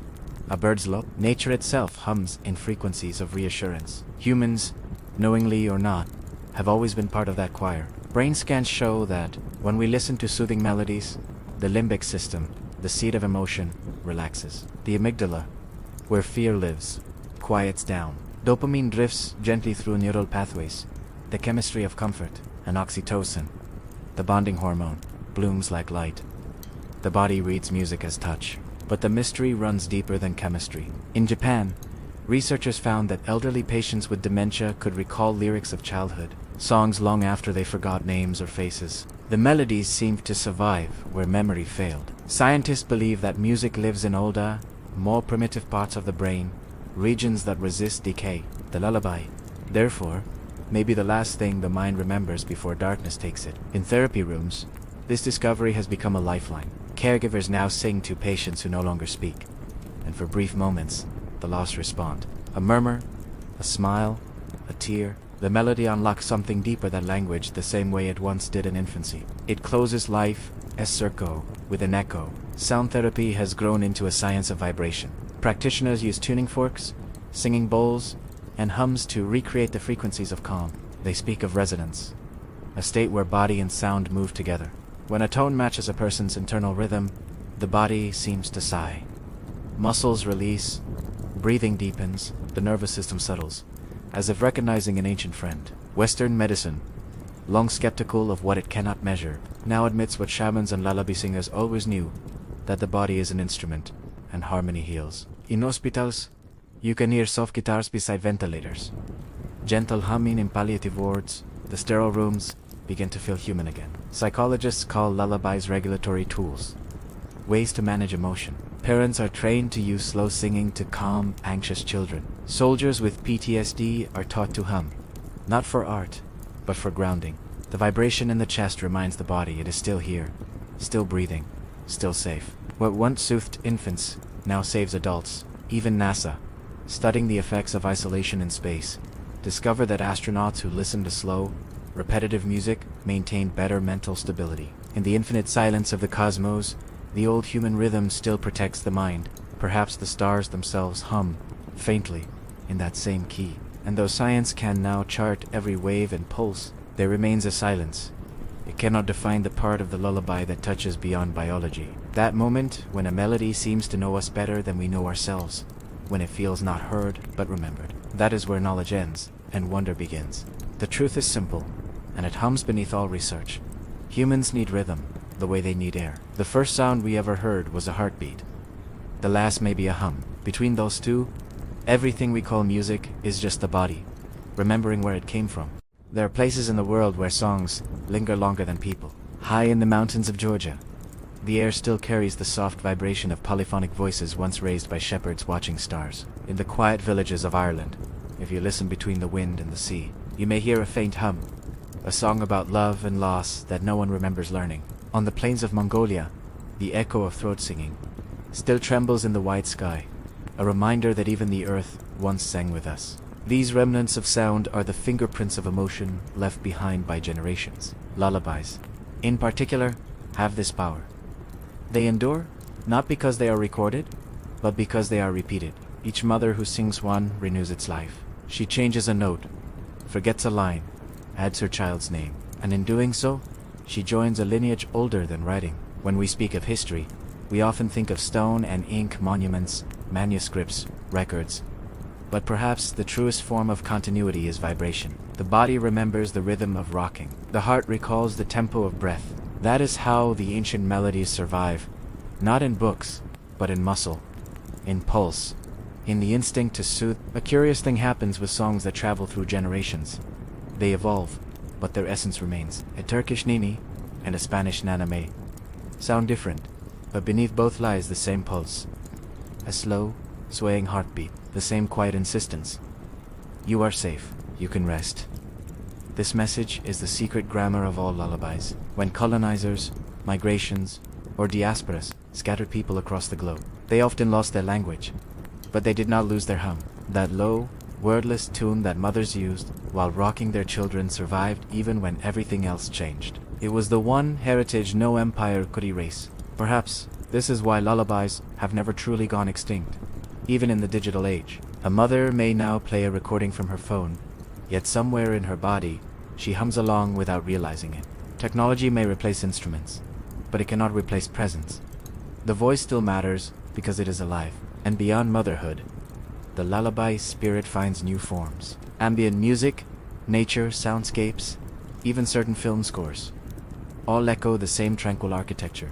a bird's low. Nature itself hums in frequencies of reassurance. Humans, knowingly or not, have always been part of that choir. Brain scans show that when we listen to soothing melodies, the limbic system, the seat of emotion, relaxes. The amygdala, where fear lives, quiets down. Dopamine drifts gently through neural pathways. The chemistry of comfort, and oxytocin, the bonding hormone, blooms like light. The body reads music as touch. But the mystery runs deeper than chemistry. In Japan, researchers found that elderly patients with dementia could recall lyrics of childhood, songs long after they forgot names or faces. The melodies seemed to survive where memory failed. Scientists believe that music lives in older, more primitive parts of the brain, regions that resist decay. The lullaby, therefore, may be the last thing the mind remembers before darkness takes it. In therapy rooms, this discovery has become a lifeline. Caregivers now sing to patients who no longer speak, and for brief moments, the lost respond. A murmur, a smile, a tear. The melody unlocks something deeper than language, the same way it once did in infancy. It closes life, as circo, with an echo. Sound therapy has grown into a science of vibration. Practitioners use tuning forks, singing bowls, and hums to recreate the frequencies of calm. They speak of resonance, a state where body and sound move together. When a tone matches a person's internal rhythm, the body seems to sigh. Muscles release, breathing deepens, the nervous system settles, as if recognizing an ancient friend. Western medicine, long skeptical of what it cannot measure, now admits what shamans and lullaby singers always knew, that the body is an instrument, and harmony heals. In hospitals, you can hear soft guitars beside ventilators. Gentle humming in palliative wards. The sterile rooms begin to feel human again. Psychologists call lullabies regulatory tools, ways to manage emotion. Parents are trained to use slow singing to calm anxious children. Soldiers with PTSD are taught to hum, not for art, but for grounding. The vibration in the chest reminds the body it is still here, still breathing, still safe. What once soothed infants now saves adults. Even NASA, studying the effects of isolation in space, discovered that astronauts who listened to slow, repetitive music maintained better mental stability. In the infinite silence of the cosmos, the old human rhythm still protects the mind. Perhaps the stars themselves hum, faintly, in that same key. And though science can now chart every wave and pulse, there remains a silence. It cannot define the part of the lullaby that touches beyond biology. That moment when a melody seems to know us better than we know ourselves, when it feels not heard but remembered. That is where knowledge ends and wonder begins. The truth is simple, and it hums beneath all research. Humans need rhythm, the way they need air. The first sound we ever heard was a heartbeat. The last may be a hum. Between those two, everything we call music is just the body, remembering where it came from. There are places in the world where songs linger longer than people. High in the mountains of Georgia, the air still carries the soft vibration of polyphonic voices once raised by shepherds watching stars. In the quiet villages of Ireland, if you listen between the wind and the sea, you may hear a faint hum, a song about love and loss that no one remembers learning. On the plains of Mongolia, the echo of throat singing still trembles in the wide sky, a reminder that even the earth once sang with us. These remnants of sound are the fingerprints of emotion left behind by generations. Lullabies, in particular, have this power. They endure, not because they are recorded, but because they are repeated. Each mother who sings one renews its life. She changes a note, forgets a line, adds her child's name, and in doing so, she joins a lineage older than writing. When we speak of history, we often think of stone and ink monuments, manuscripts, records. But perhaps the truest form of continuity is vibration. The body remembers the rhythm of rocking. The heart recalls the tempo of breath. That is how the ancient melodies survive, not in books, but in muscle, in pulse, in the instinct to soothe. A curious thing happens with songs that travel through generations. They evolve, but their essence remains. A Turkish nini and a Spanish naname sound different, but beneath both lies the same pulse. A slow, swaying heartbeat, the same quiet insistence. You are safe, you can rest. This message is the secret grammar of all lullabies. When colonizers, migrations, or diasporas scattered people across the globe, they often lost their language, but they did not lose their hum. That low, wordless tune that mothers used while rocking their children survived even when everything else changed. It was the one heritage no empire could erase. Perhaps this is why lullabies have never truly gone extinct. Even in the digital age, a mother may now play a recording from her phone, yet somewhere in her body, she hums along without realizing it. Technology may replace instruments, but it cannot replace presence. The voice still matters because it is alive. And beyond motherhood, the lullaby spirit finds new forms. Ambient music, nature, soundscapes, even certain film scores, all echo the same tranquil architecture.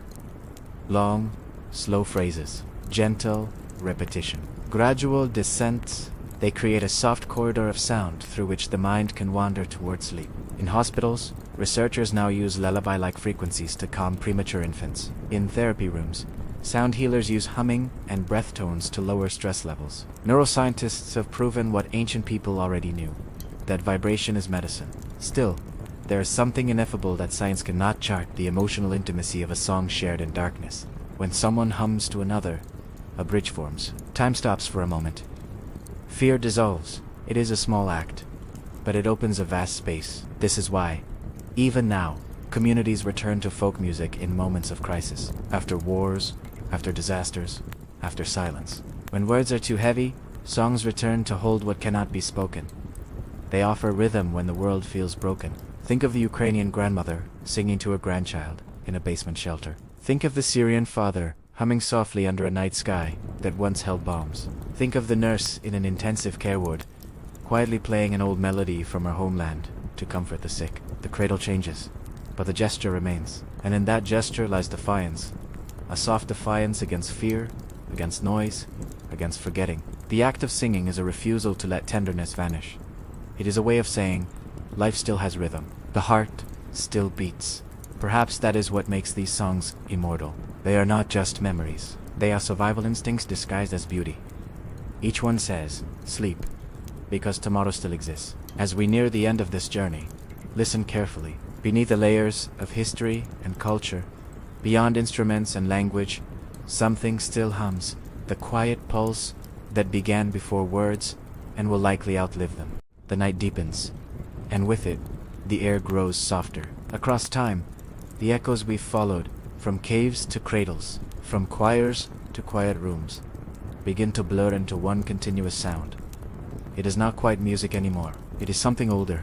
Long, slow phrases, gentle repetition, gradual descent. They create a soft corridor of sound through which the mind can wander toward sleep. In hospitals, researchers now use lullaby-like frequencies to calm premature infants. In therapy rooms, sound healers use humming and breath tones to lower stress levels. Neuroscientists have proven what ancient people already knew, that vibration is medicine. Still, there is something ineffable that science cannot chart: the emotional intimacy of a song shared in darkness. When someone hums to another, a bridge forms. Time stops for a moment. Fear dissolves. It is a small act, but it opens a vast space. This is why, even now, communities return to folk music in moments of crisis, after wars, after disasters, after silence. When words are too heavy, songs return to hold what cannot be spoken. They offer rhythm when the world feels broken. Think of the Ukrainian grandmother singing to her grandchild in a basement shelter. Think of the Syrian father humming softly under a night sky that once held bombs. Think of the nurse in an intensive care ward, quietly playing an old melody from her homeland to comfort the sick. The cradle changes, but the gesture remains, and in that gesture lies defiance. A soft defiance against fear, against noise, against forgetting. The act of singing is a refusal to let tenderness vanish. It is a way of saying, life still has rhythm. The heart still beats. Perhaps that is what makes these songs immortal. They are not just memories. They are survival instincts disguised as beauty. Each one says, sleep, because tomorrow still exists. As we near the end of this journey, listen carefully. Beneath the layers of history and culture, beyond instruments and language, something still hums, the quiet pulse that began before words and will likely outlive them. The night deepens, and with it, the air grows softer. Across time, the echoes we've followed, from caves to cradles, from choirs to quiet rooms, begin to blur into one continuous sound. It is not quite music anymore. It is something older,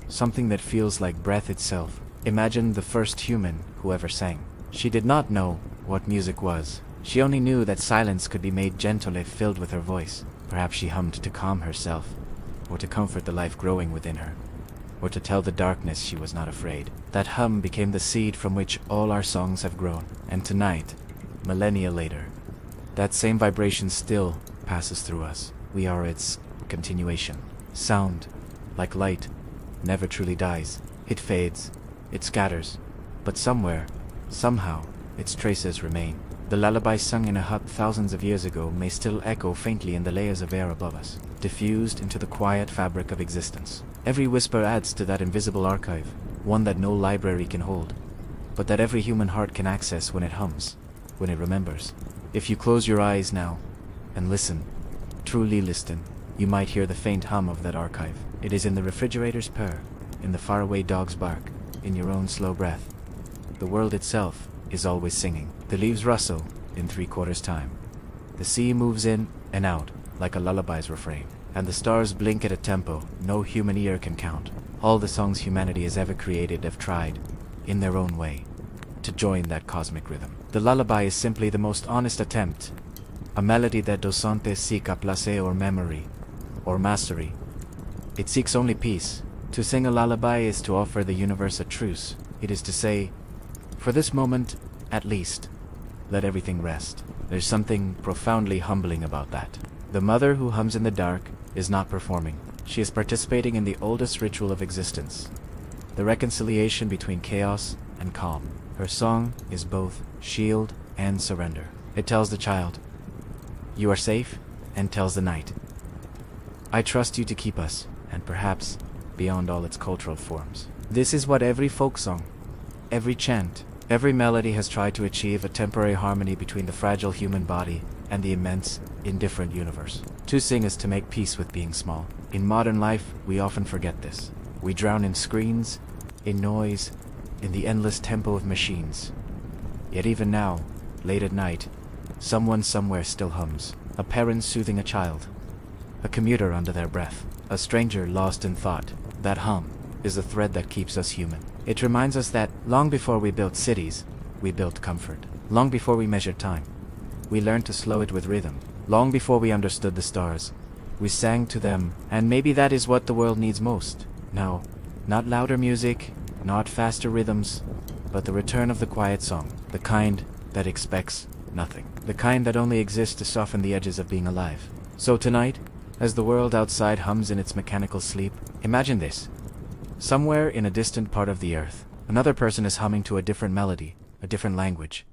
something that feels like breath itself. Imagine the first human who ever sang. She did not know what music was. She only knew that silence could be made gentle if filled with her voice. Perhaps she hummed to calm herself, or to comfort the life growing within her, or to tell the darkness she was not afraid. That hum became the seed from which all our songs have grown. And tonight, millennia later, that same vibration still passes through us. We are its continuation. Sound, like light, never truly dies. It fades, it scatters, but somewhere, somehow, its traces remain. The lullaby sung in a hut thousands of years ago may still echo faintly in the layers of air above us, diffused into the quiet fabric of existence. Every whisper adds to that invisible archive, one that no library can hold, but that every human heart can access when it hums, when it remembers. If you close your eyes now and listen, truly listen, you might hear the faint hum of that archive. It is in the refrigerator's purr, in the faraway dog's bark, in your own slow breath. The world itself is always singing. The leaves rustle in 3/4 time. The sea moves in and out like a lullaby's refrain, and the stars blink at a tempo no human ear can count. All the songs humanity has ever created have tried, in their own way, to join that cosmic rhythm. The lullaby is simply the most honest attempt, a melody that doesn't seek a place or memory, or mastery. It seeks only peace. To sing a lullaby is to offer the universe a truce. It is to say, for this moment, at least, let everything rest. There's something profoundly humbling about that. The mother who hums in the dark is not performing. She is participating in the oldest ritual of existence, the reconciliation between chaos and calm. Her song is both shield and surrender. It tells the child, you are safe, and tells the night, I trust you to keep us, and perhaps beyond all its cultural forms. This is what every folk song, every chant, every melody has tried to achieve, a temporary harmony between the fragile human body and the immense, indifferent universe. To sing is to make peace with being small. In modern life, we often forget this. We drown in screens, in noise, in the endless tempo of machines. Yet even now, late at night, someone somewhere still hums. A parent soothing a child, a commuter under their breath, a stranger lost in thought. That hum is the thread that keeps us human. It reminds us that long before we built cities, we built comfort. Long before we measured time, we learned to slow it with rhythm. Long before we understood the stars, we sang to them, and maybe that is what the world needs most. Now, not louder music, not faster rhythms, but the return of the quiet song, the kind that expects nothing, the kind that only exists to soften the edges of being alive. So tonight, as the world outside hums in its mechanical sleep, imagine this. Somewhere in a distant part of the earth, another person is humming to a different melody, a different language,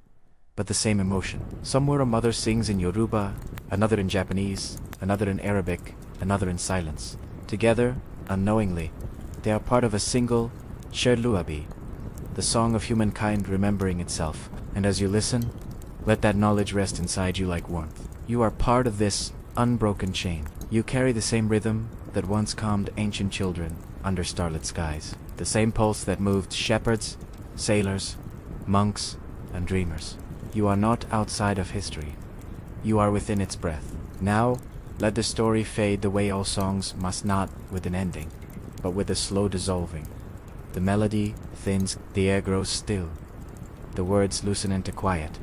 but the same emotion. Somewhere a mother sings in Yoruba, another in Japanese, another in Arabic, another in silence. Together, unknowingly, they are part of a single, shared lullaby, the song of humankind remembering itself. And as you listen, let that knowledge rest inside you like warmth. You are part of this unbroken chain. You carry the same rhythm that once calmed ancient children under starlit skies, the same pulse that moved shepherds, sailors, monks, and dreamers. You are not outside of history. You are within its breath. Now, let the story fade the way all songs must, not with an ending, but with a slow dissolving. The melody thins, the air grows still, the words loosen into quiet.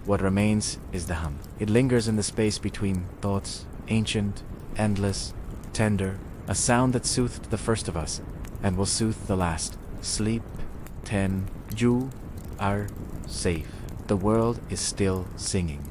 What remains is the hum. It lingers in the space between thoughts, ancient, endless, tender, a sound that soothed the first of us, and will soothe the last. Sleep, you are safe. The world is still singing.